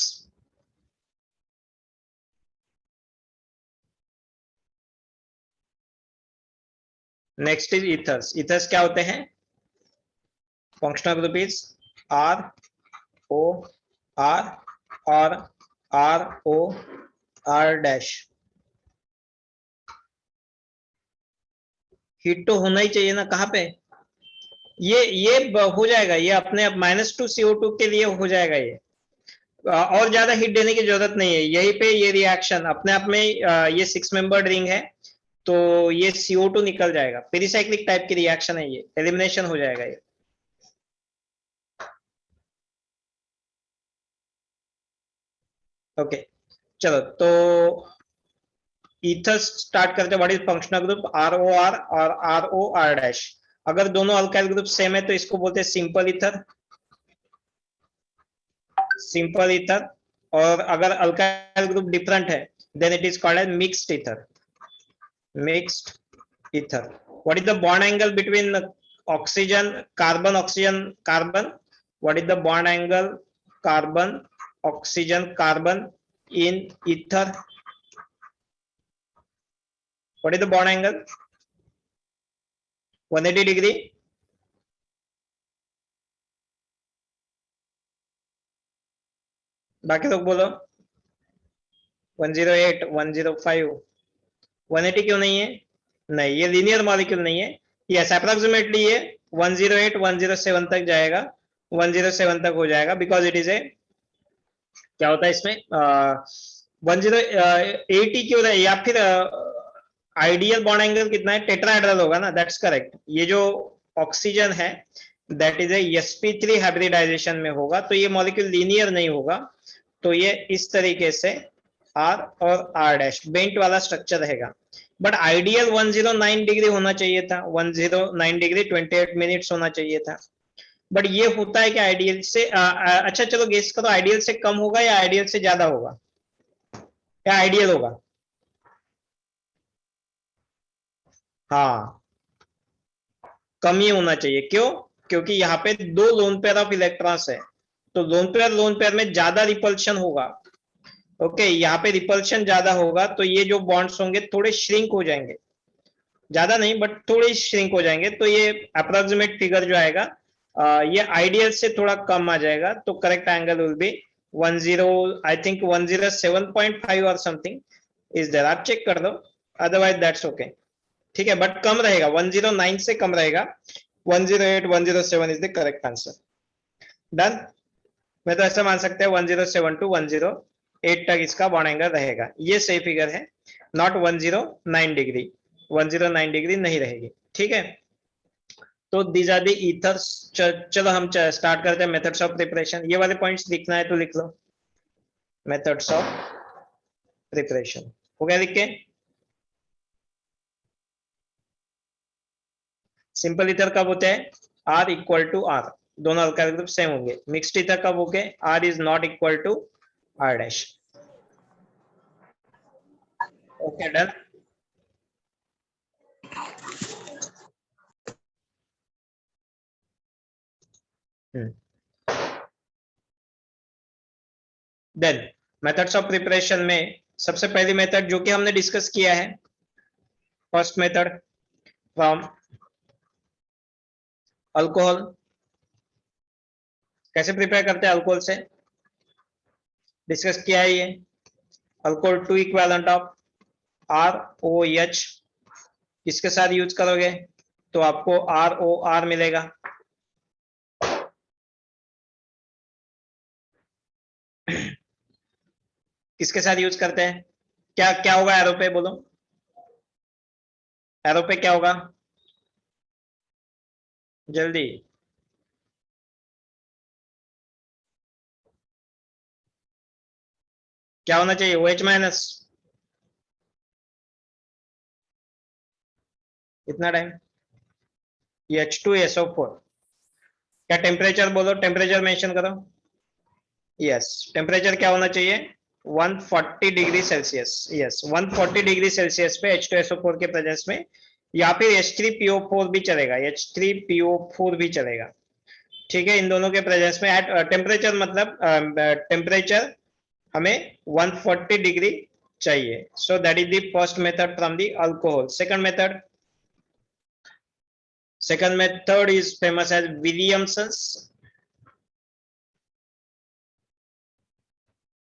Next is ethers. Ethers क्या होते हैं? Functional group is R O R or R O R dash. Hit तो होना ही चाहिए ना, कहाँ पे? ये हो जाएगा, ये अपने आप -2 CO2 के लिए हो जाएगा ये। और ज्यादा हिट देने की जरूरत नहीं है, यहीं पे ये रिएक्शन अपने आप में, ये 6 मेंबर्ड रिंग है, तो ये CO2 निकल जाएगा। पेरिसाइक्लिक टाइप की रिएक्शन है, ये एलिमिनेशन हो जाएगा ये। ओके, चलो तो ईथर स्टार्ट करते हैं। What is functional group? ROR और ROR डैश। अगर दोनों अल्काइल ग्रुप सेम है तो इसको बोलते हैं सिंपल ईथर, सिंपल ईथर। और अगर अल्काइल ग्रुप डिफरेंट है then it is called as mixed ether, mixed ether. What is the bond angle between oxygen carbon, oxygen carbon? What is the bond angle carbon oxygen carbon in ether? What is the bond angle? 180 degree. बाकी लोग बोलो। 108, 105, 180 क्यों नहीं है? नहीं, ये linear molecule नहीं है। यस, अप्रोक्सीमेटली ये 108, 107 तक जाएगा, 107 तक हो जाएगा, बिकॉज इट इज ए, क्या होता है इसमें 1080 क्यों रहे, या फिर आइडियल बॉन्ड एंगल कितना है? टेट्राहेड्रल होगा ना, दैट्स करेक्ट। ये जो ऑक्सीजन है that is a sp3 hybridisation में होगा, तो ये मॉलिक्यूल लीनियर नहीं होगा, तो ये इस तरीके से R और R डैश बेंट वाला स्ट्रक्चर रहेगा। बट आइडियल 109 डिग्री होना चाहिए था, 109 डिग्री 28 मिनट्स होना चाहिए था। बट ये होता है कि आइडियल से अच्छा चलो गेस करो, आइडियल से कम होगा या आइडियल से ज्यादा होगा, या आइडियल होगा? हाँ, कम ही होना चाहिए। क्यों? क्योंकि यहाँ पे दो लोन पेयर ऑफ इलेक्ट्रॉन्स है, तो लोन पेयर में ज्यादा रिपल्शन होगा। ओके, यहाँ पे रिपल्शन ज्यादा होगा, तो ये जो बॉन्ड्स होंगे थोड़े श्रिंक हो जाएंगे, ज्यादा नहीं बट थोड़े श्रिंक हो जाएंगे। तो ये अप्रोक्सीमेट फिगर जो आएगा ये आइडियल से थोड़ा कम आ जाएगा, तो correct angle will be 10, I think 107.5 और समथिंग इज देयर। आप चेक कर दो, अदरवाइज दैट्स ओके। ठीक है, बट कम रहेगा, 109 से कम रहेगा। 108 107 is the correct answer. Done. मैं तो ऐसा मान सकते हैं 107 टू 108 तक इसका बॉन्ड एंगल रहेगा, ये सही फिगर है, नॉट 109 डिग्री, 109 डिग्री नहीं रहेगी, ठीक है। तो दीज आर द ईथर्स। चलो हम स्टार्ट करते हैं मेथड्स ऑफ प्रिपरेशन। ये वाले पॉइंट्स लिखना है तो लिख लो, मेथड्स ऑफ प्रिपरेशन हो गया लिख के। सिंपल ईथर कब होते हैं? R इक्वल टू R, दोनों अल्काइल ग्रुप सेम होंगे। मिक्स्ड ईथर कब होंगे? R is not equal to R dash. Okay done. Then methods of preparation में सबसे पहली मेथड जो कि हमने डिस्कस किया है, फर्स्ट मेथड फ्रॉम अल्कोहल। कैसे प्रिपेयर करते हैं अल्कोहल से, डिस्कस किया है ये। अल्कोहल 2 इक्विवेलेंट ऑफ ROH किसके साथ यूज करोगे तो आपको ROR मिलेगा। किसके साथ यूज करते हैं? क्या क्या होगा एरो पे, बोलो एरो पे क्या होगा जल्दी। क्या होना चाहिए? OH minus. इतना टाइम H2SO4। क्या टेम्परेचर बोलो, टेम्परेचर मेंशन करो। यस, टेम्परेचर क्या होना चाहिए? 140 degree Celsius. Yes, 140 degree Celsius पे H2SO4 के प्रेजेंस में, या फिर H3PO4 भी चलेगा, H3PO4 भी चलेगा, ठीक है। इन दोनों के प्रेजेंस में एट टेम्परेचर, मतलब टेम्परेचर हमें 140 डिग्री चाहिए। So that is the first method from the alcohol. second method is famous as Williamson's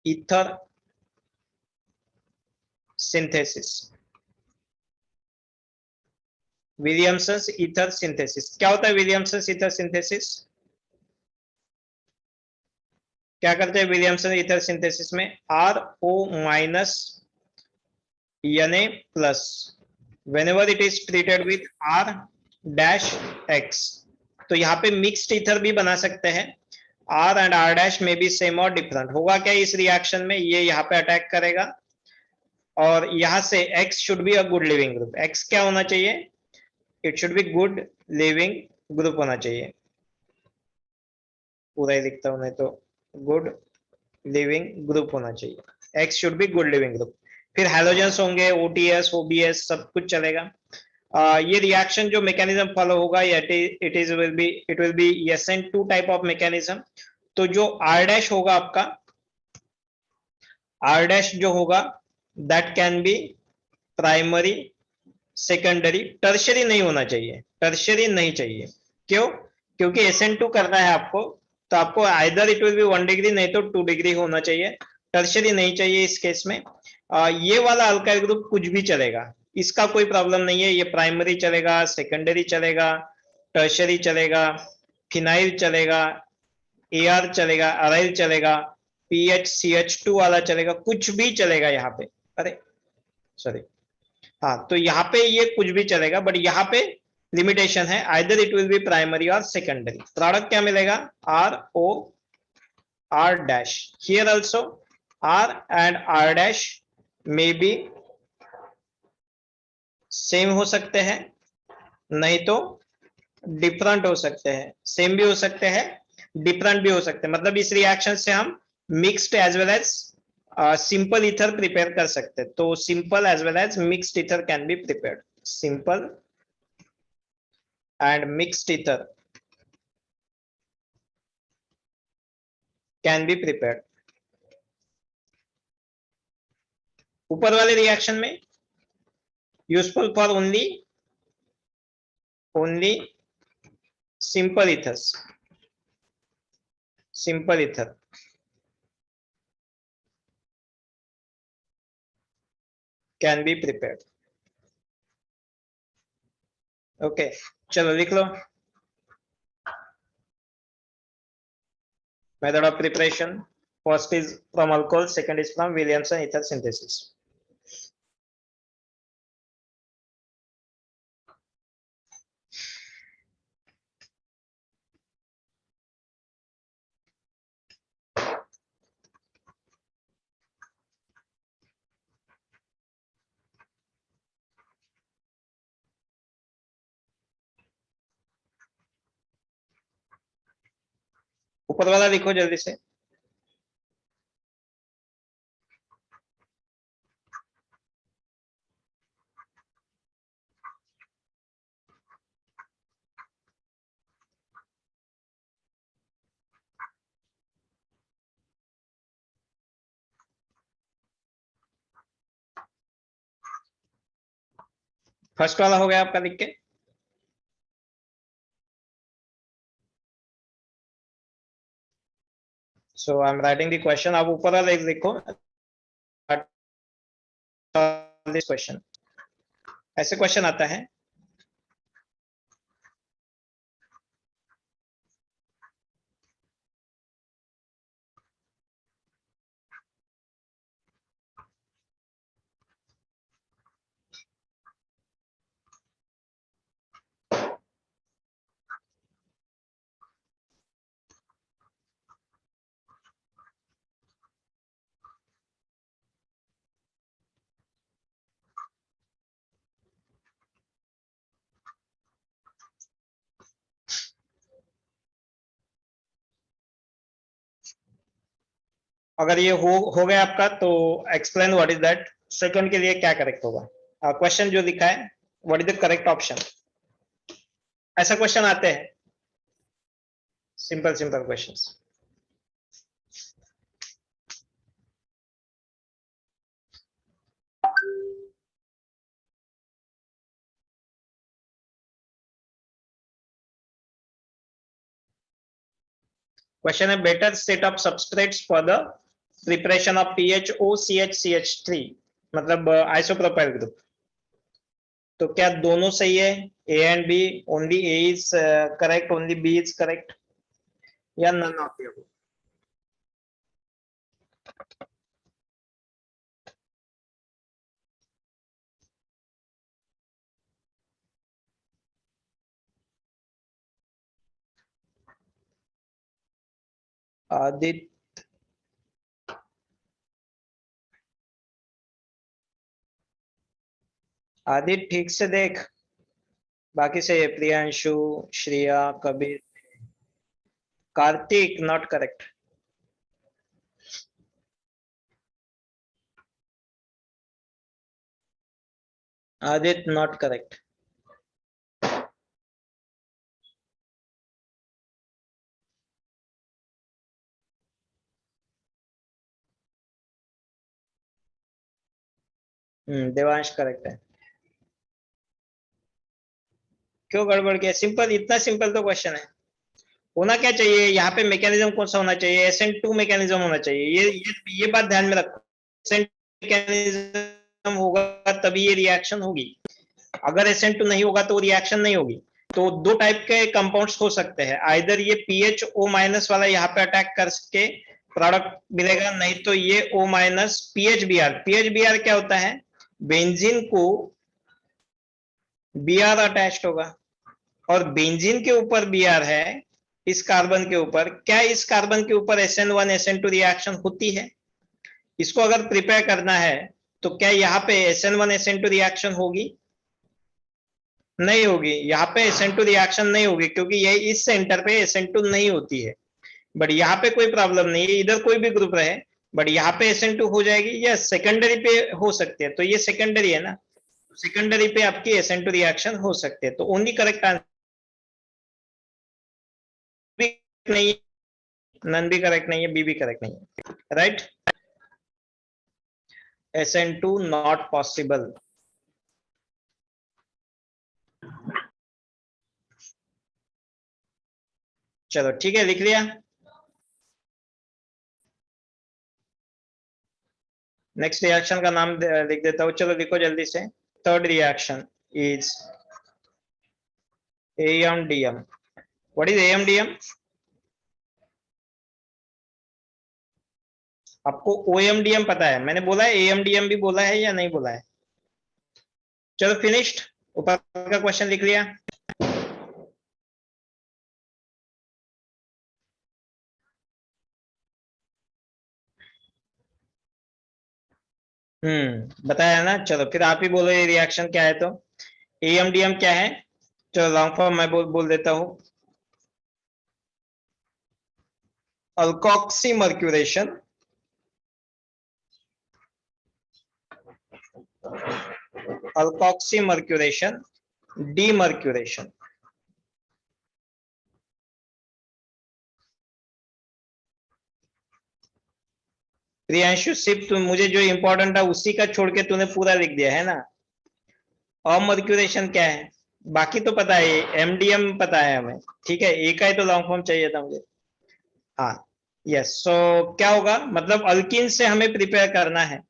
ether synthesis। Williamson's ether synthesis क्या होता है? विलियमसन्स ईथर सिंथेसिस क्या करते हैं? विलियमसन ईथर सिंथेसिस में RO minus Na plus whenever it is treated with R dash X, तो यहाँ पे मिक्स्ड ईथर भी बना सकते हैं। R एंड R डैश में भी सेम और डिफरेंट होगा क्या इस रिएक्शन में? ये यहाँ पे अटैक करेगा और यहाँ से X should be a good leaving group. X क्या होना चाहिए? It should be good leaving group होना चाहिए। पूरा ही लिखता हूं, नहीं तो गुड लिविंग ग्रुप होना चाहिए। X should be good leaving group. फिर हैलोजेंस होंगे, OTS OBS सब कुछ चलेगा। ये रिएक्शन जो मैकेनिज्म फॉलो होगा, it will be SN2 type of mechanism. तो जो R डैश होगा आपका, R डैश जो होगा that can be primary, secondary, tertiary नहीं होना चाहिए, टर्शरी नहीं चाहिए। क्यों? क्योंकि SN2 करना है आपको, तो आपको either it will be 1 degree नहीं तो 2 डिग्री होना चाहिए, टर्शरी नहीं चाहिए इस केस में। ये वाला अल्काइल ग्रुप कुछ भी चलेगा, इसका कोई प्रॉब्लम नहीं है। ये प्राइमरी चलेगा, सेकेंडरी चलेगा, टर्शरी चलेगा, फिनाइल चलेगा, AR चलेगा, अराइल चलेगा, PHCH2 वाला चलेगा, कुछ भी चलेगा यहाँ पे। अरे सॉरी, हाँ, तो यहाँ पे ये कुछ भी चलेगा, बट यहाँ पे लिमिटेशन है, either it will be primary और सेकेंडरी। प्रोडक्ट क्या मिलेगा? ROR dash. Here also R and R dash may be same हो सकते हैं, नहीं तो डिफरेंट हो सकते हैं। सेम भी हो सकते हैं, डिफरेंट भी हो सकते हैं। मतलब इस रिएक्शन से हम mixed as well as simple ether prepare कर सकते हैं। तो simple as well as mixed ether can be prepared. Simple and mixed ether can be prepared. ऊपर वाले रिएक्शन में useful for only simple ethers, simple ether can be prepared। Okay, चलो लिख लो। Method of preparation. First is from alcohol, second is from Williamson ether synthesis. ऊपर वाला लिखो जल्दी से. फर्स्ट वाला हो गया आपका लिख के. So I'm writing the question. आप ऊपर वाला लिखो. This question. ऐसे क्वेश्चन आता है. अगर ये हो गया आपका तो explain what is that. Second के लिए क्या करेक्ट होगा. क्वेश्चन जो लिखा है what is the correct option. ऐसा क्वेश्चन आते हैं. Simple simple questions. क्वेश्चन है better set of substrates for the preparation of PHOCH3, मतलब आइसोप्रोपाइल ग्रुप. तो क्या दोनों सही है? A and B, only A is correct, only B is correct, या none of the above? Aditya, Aditya ठीक से देख. बाकी से Priyanshu, Shreya, Kabir, Kartik not correct. Aditya not correct. Devansh correct है. क्यों गड़बड़ किया? सिंपल, इतना सिंपल तो क्वेश्चन है. होना क्या चाहिए यहाँ पे? मैकेनिज्म कौन सा होना चाहिए? SN2 मैकेनिज्म होना चाहिए. ये बात ध्यान में रखो. SN2 मैकेनिज्म होगा तभी ये रिएक्शन होगी. अगर SN2 नहीं होगा तो रिएक्शन नहीं होगी. तो दो टाइप के कंपाउंड्स हो सकते हैं. आइदर ये PHO- वाला यहाँ पे अटैक करके प्रोडक्ट मिलेगा, नहीं तो ये O- PHBr. PHBr क्या होता है? बेंजीन को Br अटैच्ड होगा और बेंजीन के ऊपर Br है. इस कार्बन के ऊपर, क्या इस कार्बन के ऊपर SN1 SN2 रिएक्शन होती है? इसको अगर प्रिपेयर करना है तो क्या यहाँ पे SN1 SN2 रिएक्शन होगी? नहीं होगी. यहाँ पे SN2 रिएक्शन नहीं होगी क्योंकि ये इस सेंटर पे SN2 नहीं होती है. बट यहाँ पे कोई प्रॉब्लम नहीं है, इधर कोई भी ग्रुप रहे, बट यहाँ पे SN2 हो जाएगी. या सेकेंडरी पे हो सकती है, तो ये सेकेंडरी है ना. सेकेंडरी पे आपकी SN2 रिएक्शन हो सकती है. तो ओनली करेक्ट आंसर नहीं, नन भी करेक्ट नहीं है, बी भी करेक्ट नहीं है. राइट. SN2 not possible. चलो ठीक है, लिख लिया. नेक्स्ट रिएक्शन का नाम लिख देता हूं. चलो लिखो जल्दी से. Third reaction is AMDM. What is AMDM? आपको OMDM पता है, मैंने बोला है AMDM भी बोला है या नहीं बोला है? चलो फिनिश्ड, ऊपर का क्वेश्चन लिख लिया। बताया ना। चलो फिर आप ही बोलो ये रिएक्शन क्या है। तो AMDM क्या है? चलो लॉन्ग फॉर्म मैं बोल देता हूं। Alkoxy mercuration, alkoxy mercuration, demercuration. Priyanshu सिर्फ मुझे जो इंपॉर्टेंट है उसी का छोड़ के तूने पूरा लिख दिया है ना। अमर्क्यूरेशन क्या है बाकी तो पता है, MDM पता है हमें, ठीक है, एक का ही तो लॉन्ग फॉर्म चाहिए था मुझे। हाँ, यस। सो क्या होगा, मतलब अल्किन से हमें प्रिपेयर करना है,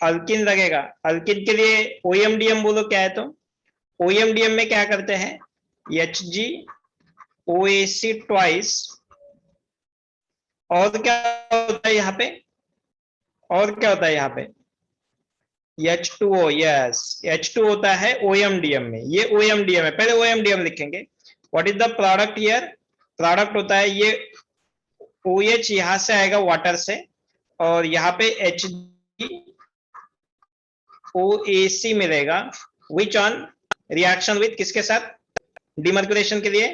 अल्किन लगेगा। अल्किन के लिए OMDM बोलो क्या है। तो OMDM में क्या करते हैं, HgOAc ट्वाइस, और क्या होता है यहाँ पे, और क्या होता है यहाँ पे, H2O। यस, H2 होता है OMDM में, ये OMDM है, पहले OMDM लिखेंगे। What is the product here? Product होता है ये OH, यहां से आएगा वाटर से, और यहाँ पे HgOAc मिलेगा। विच ऑन रिएक्शन विथ किसके साथ, डिमर्क्यूरेशन के लिए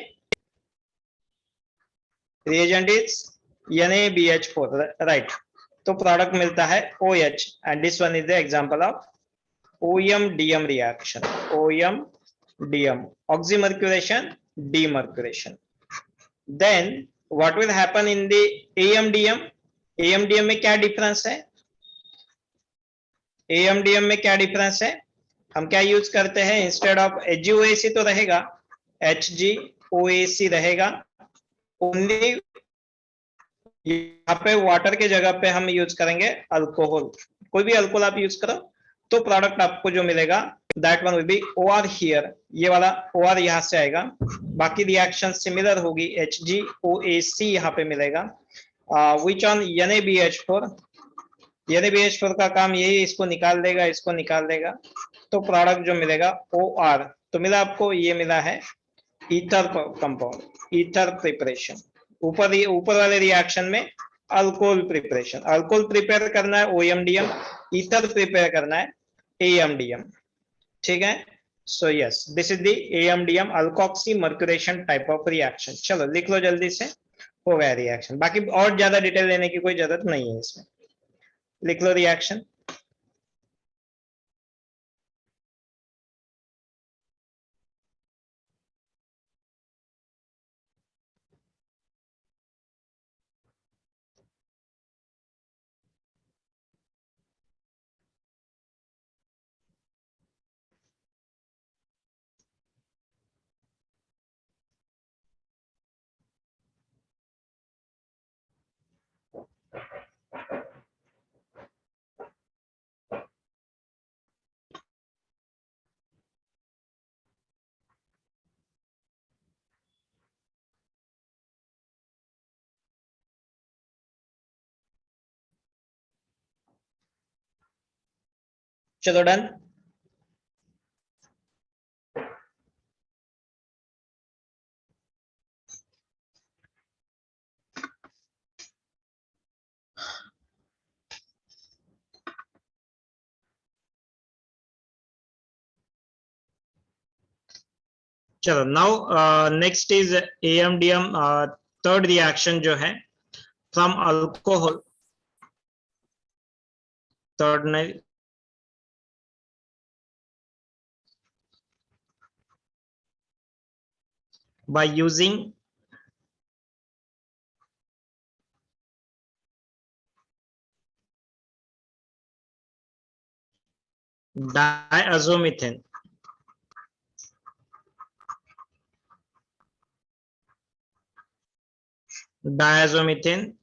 रिएजेंट इज NaBH4, राइट। तो प्रोडक्ट मिलता है OH, and this one is the example of OM-DM reaction. OM-DM, oxymercuration, demercuration. Then what will happen in the AMDM? AMDM में क्या डिफरेंस है? AMDM में क्या डिफरेंस है? हम क्या यूज करते हैं, इंस्टेड ऑफ HgOAc तो रहेगा, HgOAc रहेगा, ओनली यहाँ पे वाटर के जगह पे हम यूज करेंगे अल्कोहल। कोई भी अल्कोहल आप यूज करो तो प्रोडक्ट आपको जो मिलेगा that one will B OR here, ये वाला OR यहाँ से आएगा। बाकी रिएक्शन सिमिलर होगी, HgOAc यहाँ पे मिलेगा। विच ऑन NaBH4, NaBH4 का काम यही, इसको निकाल देगा, इसको निकाल देगा, तो प्रोडक्ट जो मिलेगा OR। तो मिला आपको, ये मिला है ईथर कंपाउंड, ईथर प्रिपरेशन। ऊपर वाले रिएक्शन में अल्कोहल प्रिपरेशन, अल्कोहल प्रिपेयर करना है OMDM, ईथर प्रिपेयर करना है AMDM, ठीक है। So yes, this is the AMDM, alkoxy mercuration type of reaction. चलो लिख लो जल्दी से, हो गया रिएक्शन। बाकी और ज्यादा डिटेल लेने की कोई जरूरत नहीं है इसमें, लिख लो रिएक्शन। चलो डन। चलो now next is AMDM, third reaction जो है from alcohol, third by using diazomethane, diazomethane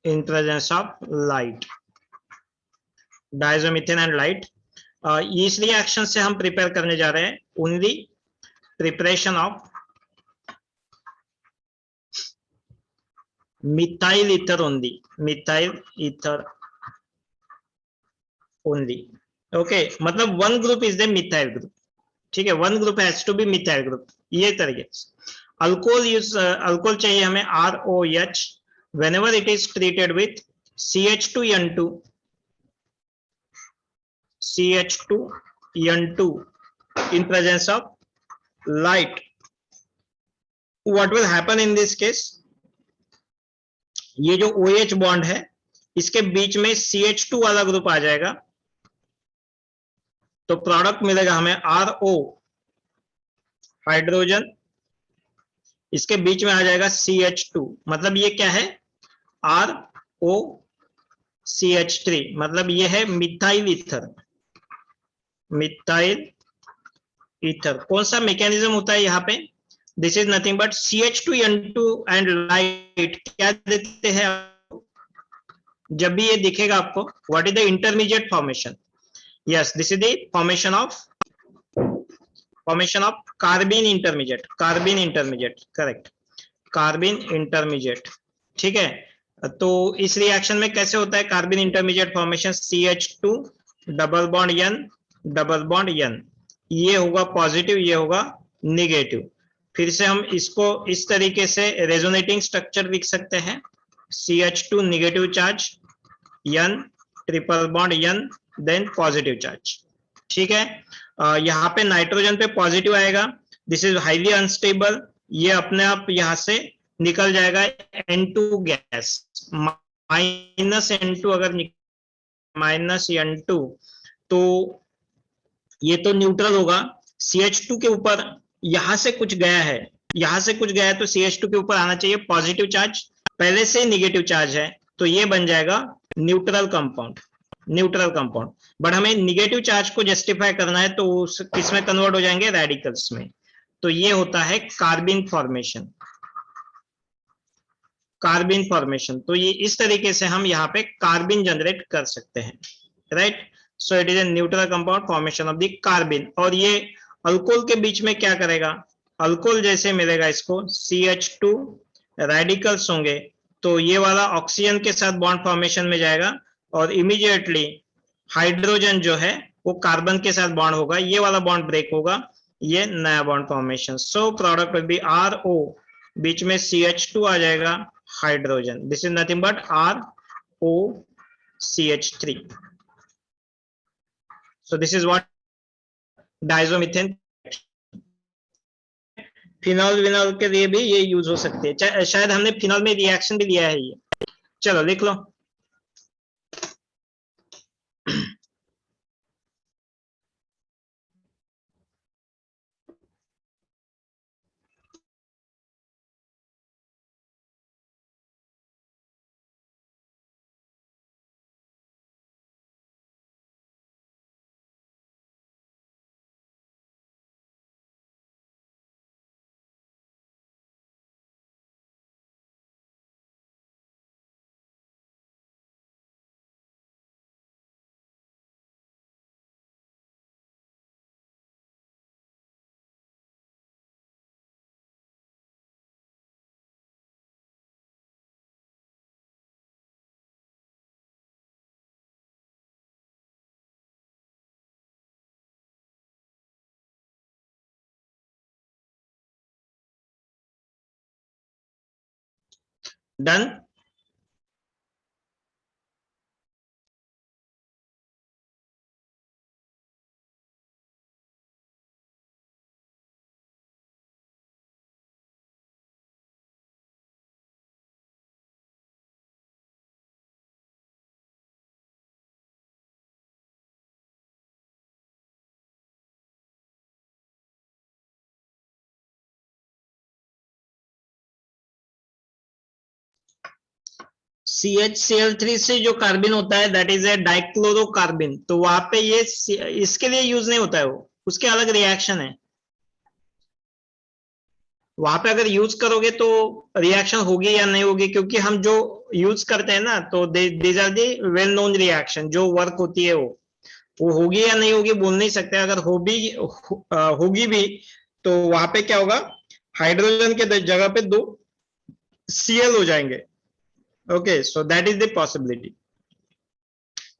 in presence of light, diazomethane and light। इस रिएक्शन से हम प्रिपेयर करने जा रहे हैं only preparation of methyl ether only, methyl ether only. Okay, मतलब one group is the methyl group, ठीक है, one group has to be methyl group, ये तरीके से। अल्कोहल यूज, अल्कोहल चाहिए हमें ROH whenever it is treated with CH2N2, CH2N2 in presence of light, what will happen in this case, ये जो OH bond है इसके बीच में CH2 वाला ग्रुप आ जाएगा, तो प्रोडक्ट मिलेगा हमें RO हाइड्रोजन, इसके बीच में आ जाएगा CH2, मतलब ये क्या है ROCH3, मतलब ये है मिथाइल ईथर, मिथाइल ईथर। कौन सा मैकेनिज्म होता है यहाँ पे, this is nothing but CH2N2 and light क्या देते हैं, जब भी ये दिखेगा आपको, what is the intermediate formation, yes this is the formation of carbene intermediate, carbene intermediate, correct, carbene intermediate, ठीक है। तो इस रिएक्शन में कैसे होता है carbene intermediate formation, CH2 double bond N, double bond N, ये होगा पॉजिटिव, ये होगा निगेटिव। फिर से हम इसको इस तरीके से रेजोनेटिंग स्ट्रक्चर लिख सकते हैं, CH2 negative charge, N triple bond N, then positive charge, ठीक है। यहाँ पे नाइट्रोजन पे पॉजिटिव आएगा, दिस इज हाईली अनस्टेबल, ये अपने आप यहाँ से निकल जाएगा N2 गैस, माइनस N2 अगर माइनस N2, तो ये तो न्यूट्रल होगा, CH2 के ऊपर यहां से कुछ गया है, यहां से कुछ गया है, तो CH2 के ऊपर आना चाहिए पॉजिटिव चार्ज, पहले से नेगेटिव चार्ज है, तो ये बन जाएगा neutral compound, neutral compound. But हमें नेगेटिव चार्ज को जस्टिफाई करना है, तो किसमें कन्वर्ट हो जाएंगे, रेडिकल्स में, तो ये होता है कार्बिन फॉर्मेशन, कार्बिन फॉर्मेशन। तो ये इस तरीके से हम यहाँ पे कार्बिन जनरेट कर सकते हैं, right. So it is a neutral compound formation of the carbene. और ये अल्कोहल के बीच में क्या करेगा, अल्कोहल जैसे मिलेगा इसको CH2 रेडिकल्स होंगे, तो ये वाला ऑक्सीजन के साथ बॉन्ड फॉर्मेशन में जाएगा, और इमीडिएटली हाइड्रोजन जो है वो कार्बन के साथ बॉन्ड होगा, ये वाला बॉन्ड ब्रेक होगा, ये नया bond formation. So product will be RO, बीच में CH2 आ जाएगा, hydrogen, this is nothing but ROCH3। So this is what diazomethane. Phenol विनॉल के लिए भी ये यूज हो सकती है, शायद हमने फिनॉल में रिएक्शन भी लिया है ये, चलो लिख लो। डन, CHCl3 से जो कार्बिन होता है दैट इज ए डाइक्लोरोकार्बिन, तो वहां पे ये इसके लिए यूज नहीं होता है, वो उसके अलग रिएक्शन है, वहां पे अगर यूज करोगे तो रिएक्शन होगी या नहीं होगी, क्योंकि हम जो यूज करते हैं ना, तो these are the well known reaction, जो वर्क होती है वो होगी या नहीं होगी बोल नहीं सकते, अगर होगी भी तो वहां पे क्या होगा, हाइड्रोजन के जगह पे 2 Cl हो जाएंगे, okay, so that is the possibility.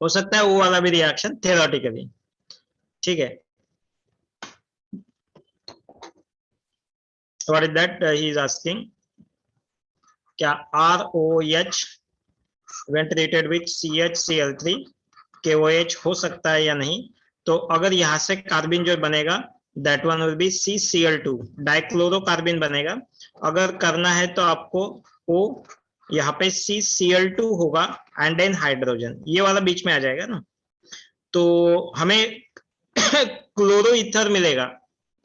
हो सकता है वो वाला भी रिएक्शन थ्योरेटिकली, ठीक है। What is that he is asking, क्या ROH when treated with CHCl3 KOH हो सकता है या नहीं? तो अगर यहाँ से कार्बिन जो बनेगा that one will B CCl2, dichlorocarbene बनेगा। अगर करना है तो आपको O, यहाँ पे CCl2 होगा एंड देन हाइड्रोजन, ये वाला बीच में आ जाएगा ना, तो हमें क्लोरो ईथर मिलेगा,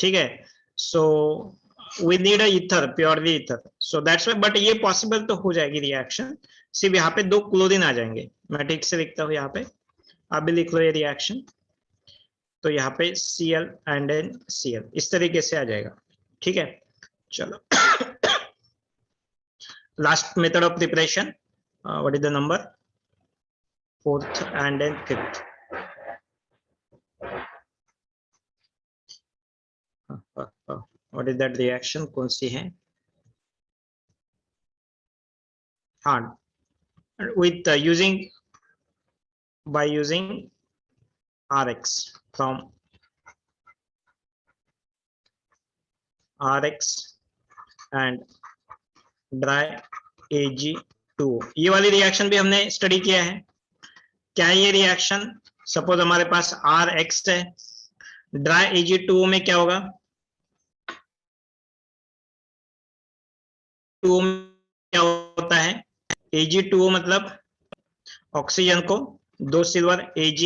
ठीक है। So we need a ether, purely ether, so that's why, but ये पॉसिबल तो हो जाएगी रिएक्शन, सिर्फ यहाँ पे 2 क्लोरीन आ जाएंगे। मैं ठीक से लिखता हूँ यहाँ पे, आप भी लिख लो ये रिएक्शन। तो यहाँ पे Cl एंड देन Cl इस तरीके से आ जाएगा, ठीक है। चलो last method of preparation, what is the number, 4th and then 5th। What is that reaction, कौन सी है? हाँ, with by using RX from RX and dry Ag2, ये वाली रिएक्शन भी हमने स्टडी किया है। क्या है ये रिएक्शन? सपोज हमारे पास RX है, ड्राई Ag2 में क्या होगा, 2 में क्या होता है, Ag2 मतलब ऑक्सीजन को 2 सिल्वर Ag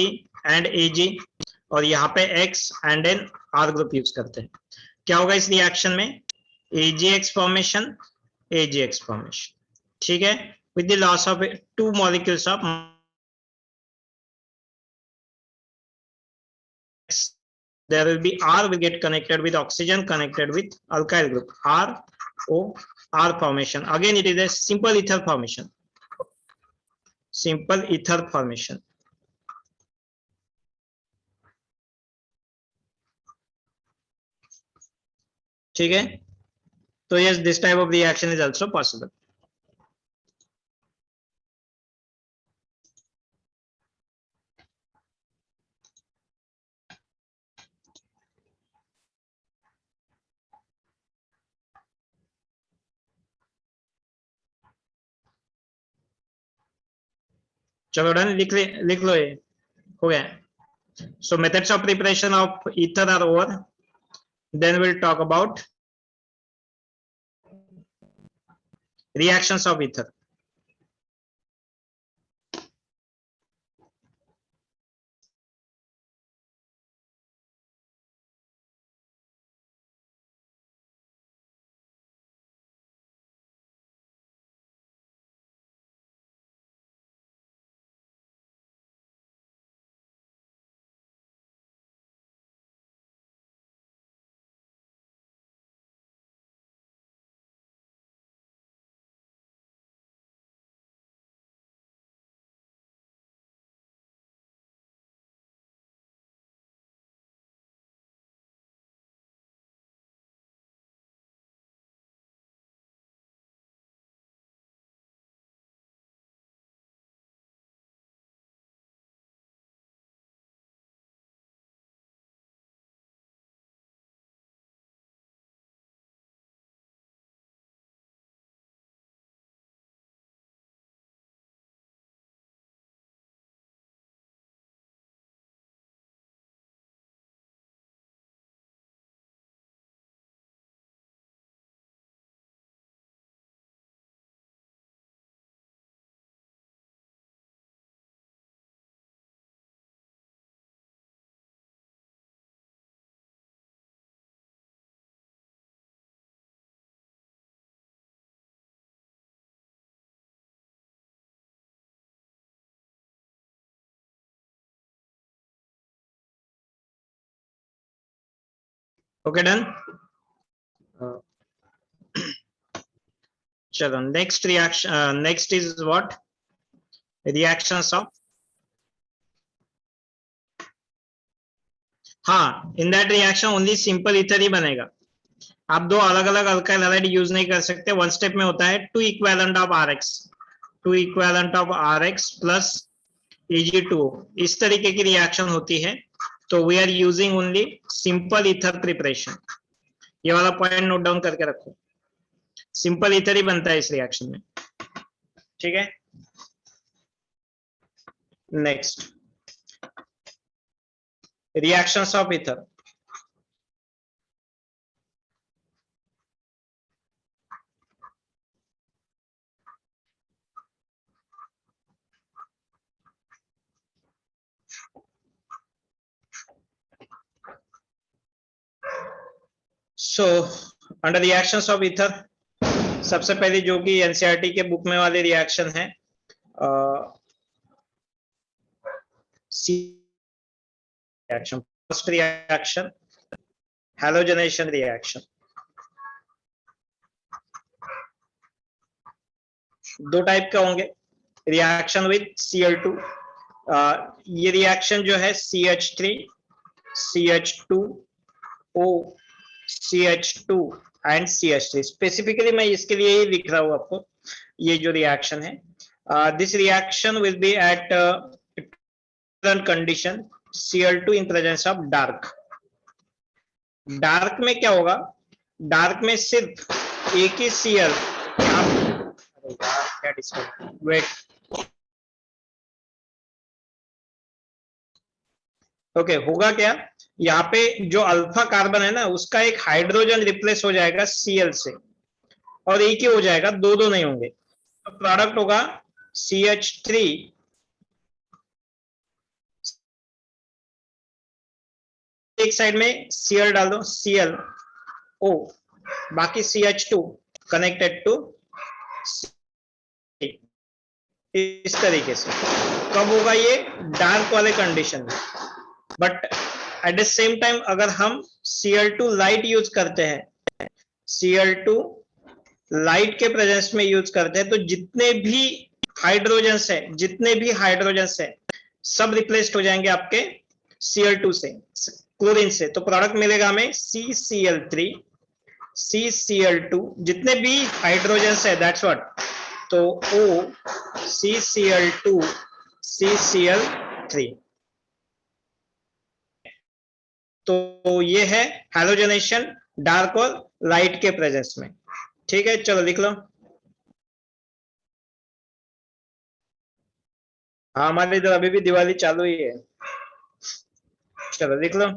एंड Ag, और यहाँ पे X and then R group use करते हैं। क्या होगा इस रिएक्शन में, AgX फॉर्मेशन, AgX फॉर्मेशन, ठीक है, with the loss of 2 molecules of, there will be R will get connected with oxygen connected with alkyl group, ROR formation. Again it is a simple ether formation, simple ether formation, ठीक है। तो yes, this type of reaction is also possible. चलो done, लिख लो ये, हो गया। So methods of preparation of ether are over. Then we'll talk about reactions of ether. Okay, done. चलो next reaction, next is what, reactions of, हाँ, in that reaction only simple ether ही बनेगा। आप 2 अलग अलग अल्काइल हैलाइड यूज नहीं कर सकते। 1 step में होता है 2 equivalent of RX, two equivalent of RX plus Ag2O, इस तरीके की रिएक्शन होती है तो we are using only simple ether preparation. ये वाला पॉइंट नोट डाउन करके रखो, सिंपल ईथर ही बनता है इस रिएक्शन में, ठीक है। Next, reactions of ether. So under reactions of ether, सबसे पहले जो कि एनसीईआरटी के बुक में वाली रिएक्शन है, reaction, first reaction halogenation reaction. दो टाइप के होंगे, रिएक्शन विद Cl2, ये रिएक्शन जो है CH3 CH2O CH2 and CH3, specifically मैं इसके लिए ही लिख रहा हूं आपको, ये जो रिएक्शन है, this reaction will be at condition Cl2 in presence of dark. Dark में क्या होगा, डार्क में सिर्फ एक ही Cl, वेट, ओके, होगा क्या, यहाँ पे जो अल्फा कार्बन है ना उसका एक हाइड्रोजन रिप्लेस हो जाएगा Cl से, और एक ही हो जाएगा, दो दो नहीं होंगे, तो प्रोडक्ट होगा CH3, एक साइड में Cl डाल दो ClO, बाकी CH2 कनेक्टेड टू, इस तरीके से। कब होगा ये, डार्क वाले कंडीशन में। But at the same time अगर हम Cl2 लाइट यूज करते हैं, Cl2 लाइट के प्रेजेंस में यूज करते हैं, तो जितने भी हाइड्रोजन्स है सब रिप्लेस्ड हो जाएंगे आपके Cl2 से, क्लोरीन से, तो प्रोडक्ट मिलेगा हमें CCl3 CCl2, जितने भी हाइड्रोजन्स है दैट्स व्हाट, तो O CCl2 CCl3। तो ये है हैलोजनेशन डार्क और लाइट के प्रेजेंस में, ठीक है। चलो लिख लो, हाँ हमारे इधर अभी भी दिवाली चालू ही है, चलो लिख लो।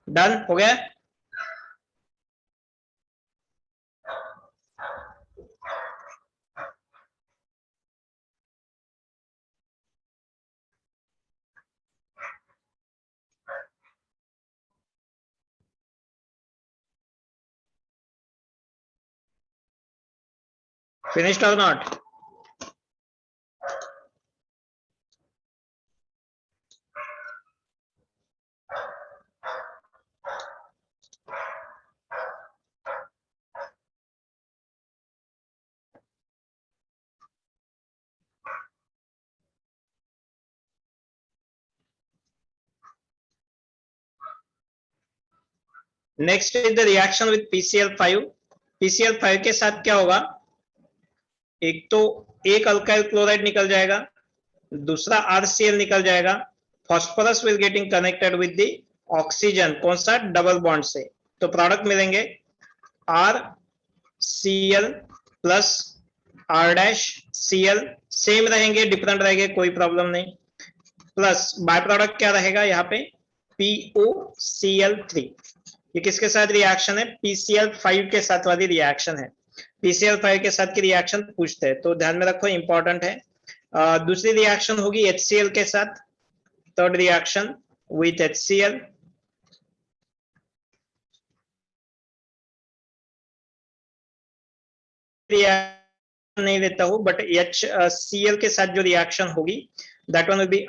डन हो गया, finished or not? Next is the reaction with PCl5। PCl5 के साथ क्या होगा, एक तो एक अल्काइल क्लोराइड निकल जाएगा, दूसरा RCl निकल जाएगा, phosphorus will getting connected with the oxygen, कौन सा, डबल बॉन्ड से, तो प्रोडक्ट मिलेंगे R C L plus R dash C L, same रहेंगे डिफरेंट रहेंगे कोई प्रॉब्लम नहीं, प्लस बाय प्रोडक्ट क्या रहेगा यहाँ पे POCl3। ये किसके साथ रिएक्शन है? PCl5 के साथ वाली रिएक्शन है। PCl5 के साथ की रिएक्शन पूछते हैं तो ध्यान में रखो, इंपॉर्टेंट है। दूसरी रिएक्शन होगी HCl के साथ, थर्ड रिएक्शन विथ HCl। नहीं लेता हूं बट HCl के साथ जो रिएक्शन होगी that one will be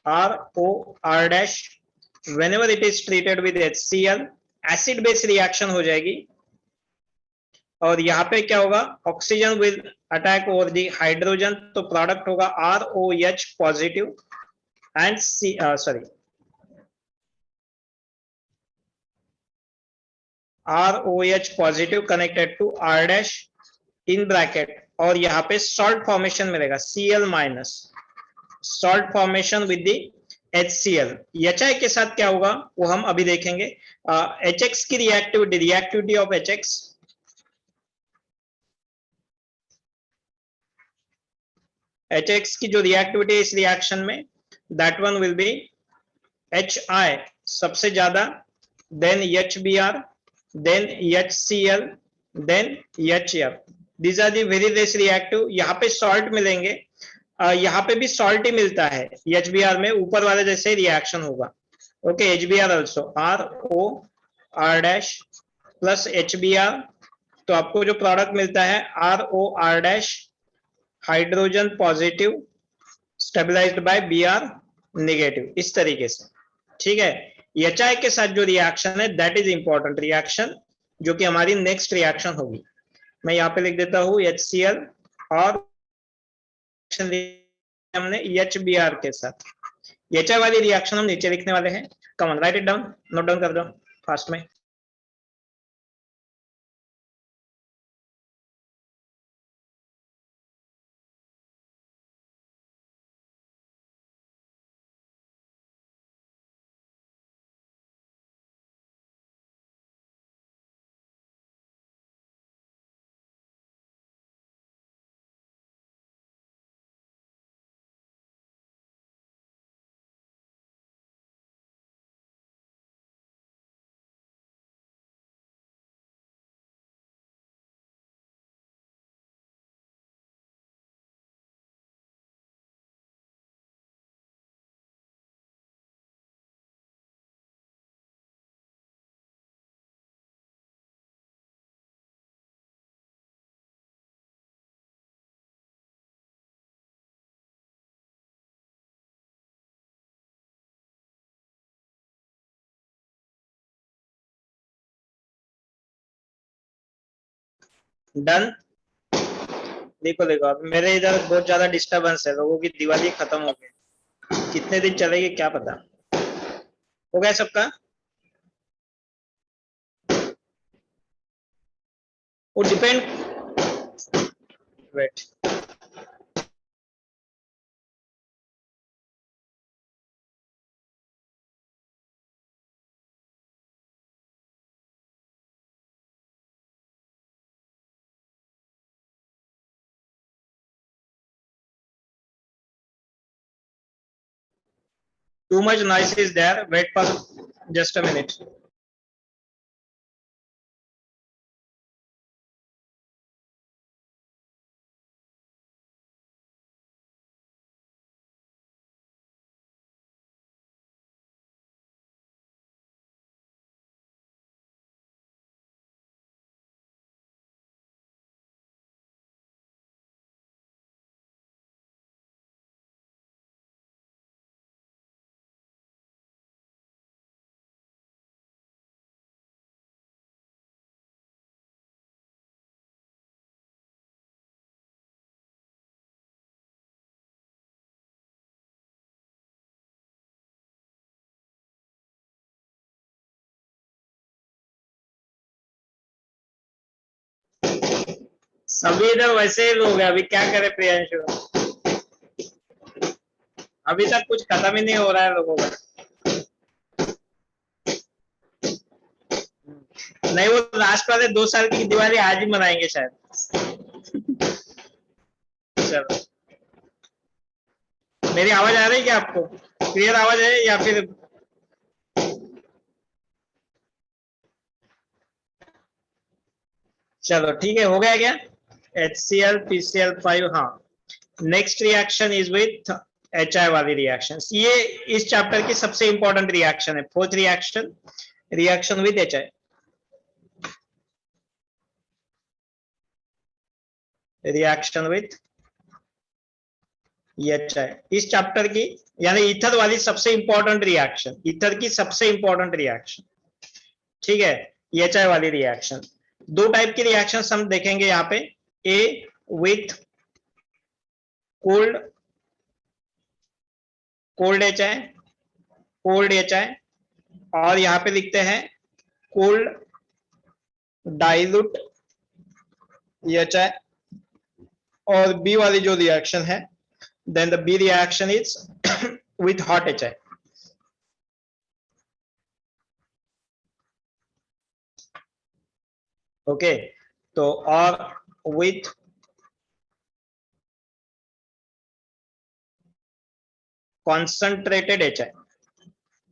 ROR dash whenever it is treated with HCl, acid base reaction हो जाएगी। और यहाँ पे क्या होगा? Oxygen will attack over the hydrogen, तो प्रोडक्ट होगा ROH positive and ROH positive connected to R dash in bracket, और यहाँ पे सॉल्ट फॉर्मेशन मिलेगा Cl minus, salt formation with the HCl। HI के साथ क्या होगा वो हम अभी देखेंगे। HX की रिएक्टिविटी ऑफ HX की जो रिएक्टिविटी है इस रिएक्शन में, that one will be HI सबसे ज्यादा, then HBr, then HCl, then HF। These are the very less reactive. यहाँ पे सॉल्ट मिलेंगे, यहाँ पे भी सॉल्ट ही मिलता है HBr में, ऊपर वाले जैसे रिएक्शन होगा। Okay, HBr also ROR dash plus HBr, तो आपको जो प्रोडक्ट मिलता है ROR dash hydrogen positive stabilised by Br negative, इस तरीके से। ठीक है, HI के साथ जो रिएक्शन है दैट इज इंपॉर्टेंट रिएक्शन, जो कि हमारी नेक्स्ट रिएक्शन होगी। मैं यहाँ पे लिख देता हूँ HCl और हमने HBr के साथ। HI वाली रिएक्शन हम नीचे लिखने वाले हैं। Come on, right it down, note down कर दो फास्ट में। डन। देखो देखो, अब मेरे इधर बहुत ज्यादा डिस्टरबेंस है, लोगों की दिवाली खत्म हो गई, कितने दिन चलेगी क्या पता। हो गया सबका? वो depend, wait, too much noise is there, wait for just a minute. सभी इधर वैसे ही लोग हैं, अभी क्या करे प्रियांशु, अभी तक कुछ खत्म ही नहीं हो रहा है लोगों का। नहीं, वो लास्ट वाले 2 साल की दिवाली आज ही मनाएंगे शायद। चलो, मेरी आवाज आ रही है क्या आपको? क्लियर आवाज है या फिर? चलो ठीक है, हो गया क्या? HCl PCl5, हाँ। Next reaction is with HI वाली रिएक्शन। ये इस चैप्टर की सबसे इंपॉर्टेंट रिएक्शन है, fourth reaction, reaction with HI। Reaction with HI इस चैप्टर की, यानी ईथर वाली सबसे इंपॉर्टेंट रिएक्शन, ईथर की सबसे इंपॉर्टेंट रिएक्शन। ठीक है, HI वाली रिएक्शन। दो टाइप की रिएक्शन हम देखेंगे यहाँ पे, A with cold, cold HI, cold HI, और यहाँ पे लिखते हैं कोल्ड डाइल्यूट HI। और बी वाली जो रिएक्शन है, then the B reaction is with hot HI। Okay, तो और विथ कॉन्सेंट्रेटेड HI।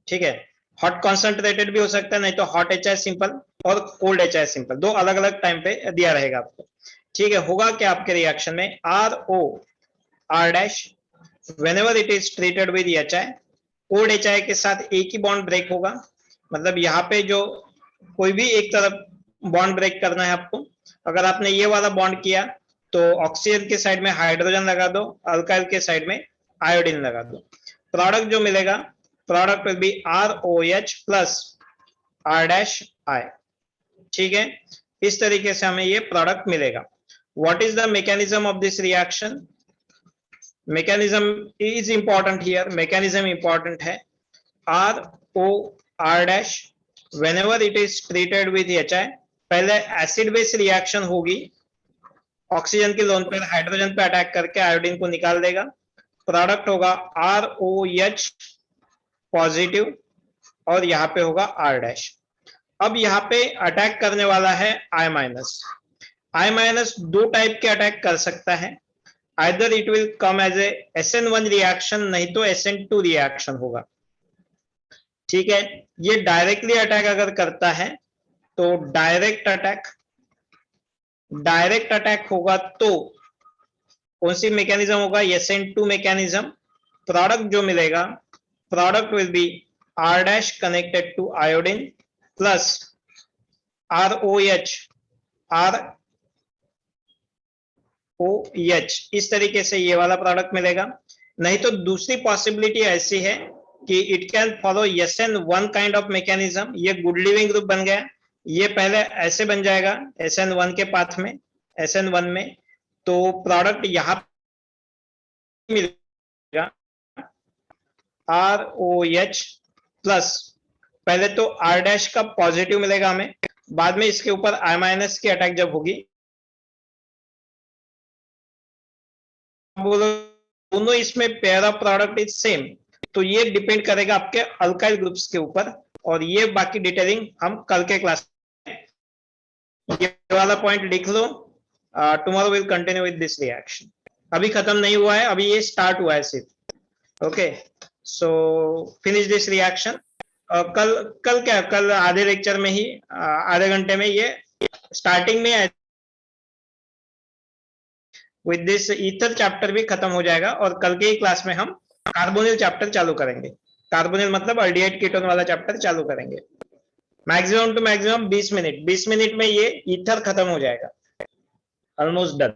ठीक है, हॉट कॉन्सेंट्रेटेड भी हो सकता है, नहीं तो हॉट HI सिंपल और कोल्ड HI सिंपल, दो अलग अलग टाइम पे दिया रहेगा आपको। ठीक है, होगा क्या आपके रिएक्शन में, RO R dash whenever it is treated with HI, cold HI के साथ एक ही बॉन्ड ब्रेक होगा। मतलब यहाँ पे जो कोई भी एक तरफ बॉन्ड ब्रेक करना है आपको, अगर आपने ये वाला बॉन्ड किया तो ऑक्सीजन के साइड में हाइड्रोजन लगा दो, अल्काइल के साइड में आयोडीन लगा दो। प्रोडक्ट जो मिलेगा, product will B ROH plus R dash I। ठीक है, इस तरीके से हमें ये प्रोडक्ट मिलेगा। What is the mechanism of this reaction? Mechanism is important here, mechanism important है। ROR dash whenever it is treated with HI, पहले एसिड बेस रिएक्शन होगी, ऑक्सीजन के लोन पर हाइड्रोजन पे अटैक करके आयोडीन को निकाल देगा। प्रोडक्ट होगा ROH पॉजिटिव और यहाँ पे होगा R डैश। अब यहाँ पे अटैक करने वाला है I माइनस। I माइनस दो टाइप के अटैक कर सकता है, either it will come as a SN1 reaction, नहीं तो SN2 रिएक्शन होगा। ठीक है, ये डायरेक्टली अटैक अगर करता है तो डायरेक्ट अटैक, डायरेक्ट अटैक होगा तो कौन सी मैकेनिज्म होगा, SN2 मैकेनिज्म। प्रोडक्ट जो मिलेगा, product will be R dash connected to iodine plus ROH ROH, इस तरीके से ये वाला प्रोडक्ट मिलेगा। नहीं तो दूसरी पॉसिबिलिटी ऐसी है कि it can follow SN1 kind of mechanism. ये गुड लिविंग ग्रुप बन गया, ये पहले ऐसे बन जाएगा SN1 के पाथ में, SN1 में, तो प्रोडक्ट यहां मिलेगा ROH प्लस, पहले तो R डैश का पॉजिटिव मिलेगा हमें, बाद में इसके ऊपर I माइनस की अटैक जब होगी, बोलो दोनों इसमें pair of product is same, तो ये डिपेंड करेगा आपके अल्काइल ग्रुप्स के ऊपर, और ये बाकी डिटेलिंग हम कल के क्लास में, ये वाला पॉइंट लिख लो। Tomorrow will continue with this reaction. अभी खत्म नहीं हुआ है, अभी ये स्टार्ट हुआ है सिर्फ। Okay, so finish this reaction. कल कल क्या, कल आधे लेक्चर में ही, आधे घंटे में ये स्टार्टिंग में विद दिस ईथर चैप्टर भी खत्म हो जाएगा, और कल के ही क्लास में हम कार्बोनिल चैप्टर चालू करेंगे। कार्बोनिल मतलब अल्डिहाइड कीटोन वाला चैप्टर चालू करेंगे। Maximum to maximum 20 minute, 20 minute में ये ईथर खत्म हो जाएगा, ऑलमोस्ट डन।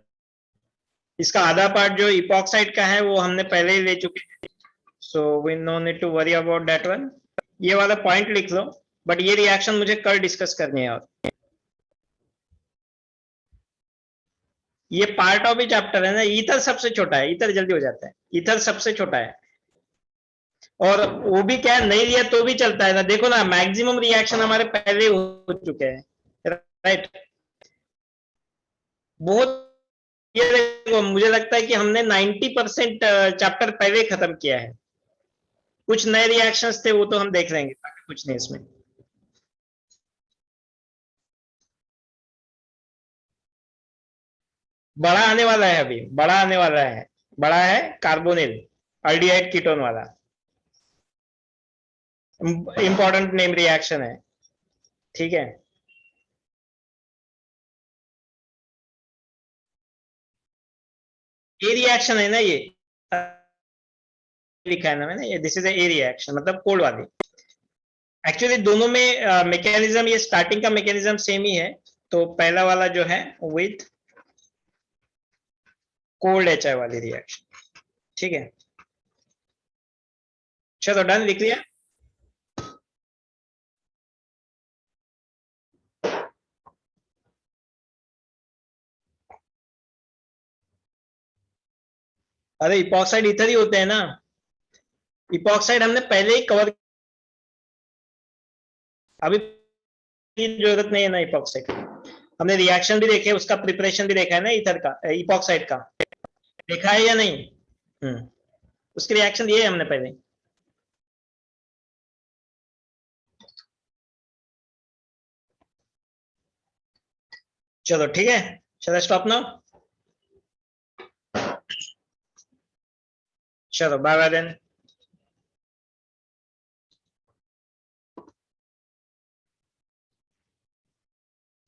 इसका आधा पार्ट जो इपॉक्साइड का है वो हमने पहले ही ले चुके हैं, so we no need to worry about that one. ये वाला पॉइंट लिख लो, बट ये रिएक्शन मुझे कल डिस्कस करनी है। और ये पार्ट ऑफ ही चैप्टर है ना, ईथर सबसे छोटा है, ईथर जल्दी हो जाता है, ईथर सबसे छोटा है, और वो भी क्या नहीं लिया तो भी चलता है ना। देखो ना, मैक्सिमम रिएक्शन हमारे पहले हो चुके हैं, राइट। बहुत, ये देखो मुझे लगता है कि हमने 90% चैप्टर पहले खत्म किया है। कुछ नए रिएक्शंस थे वो तो हम देख लेंगे, कुछ नहीं इसमें। बड़ा आने वाला है, अभी बड़ा आने वाला है, बड़ा है कार्बोनिल अल्डिहाइड कीटोन वाला, इंपॉर्टेंट नेम रिएक्शन है, ठीक है। ए रिएक्शन है ना ये, लिखा है ना मैंने, ये दिस इज ए रिएक्शन मतलब कोल्ड वाली। एक्चुअली दोनों में मैकेनिज्म, ये स्टार्टिंग का मैकेनिज्म सेम ही है। तो पहला वाला जो है विथ कोल्ड एच आई वाली रिएक्शन, ठीक है। चलो डन, लिख लिया। अरे इपॉक्साइड इधर ही होते हैं ना, इपॉक्साइड हमने पहले ही कवर, अभी जरूरत नहीं है ना इपॉक्साइड की। हमने रिएक्शन भी देखे, उसका प्रिपरेशन भी देखा है ना, इथर का, इपॉक्साइड का देखा है या नहीं? उसकी रिएक्शन दिए हमने पहले। चलो ठीक है, चलो स्टॉप नाउ। चलो बाय बाय देन।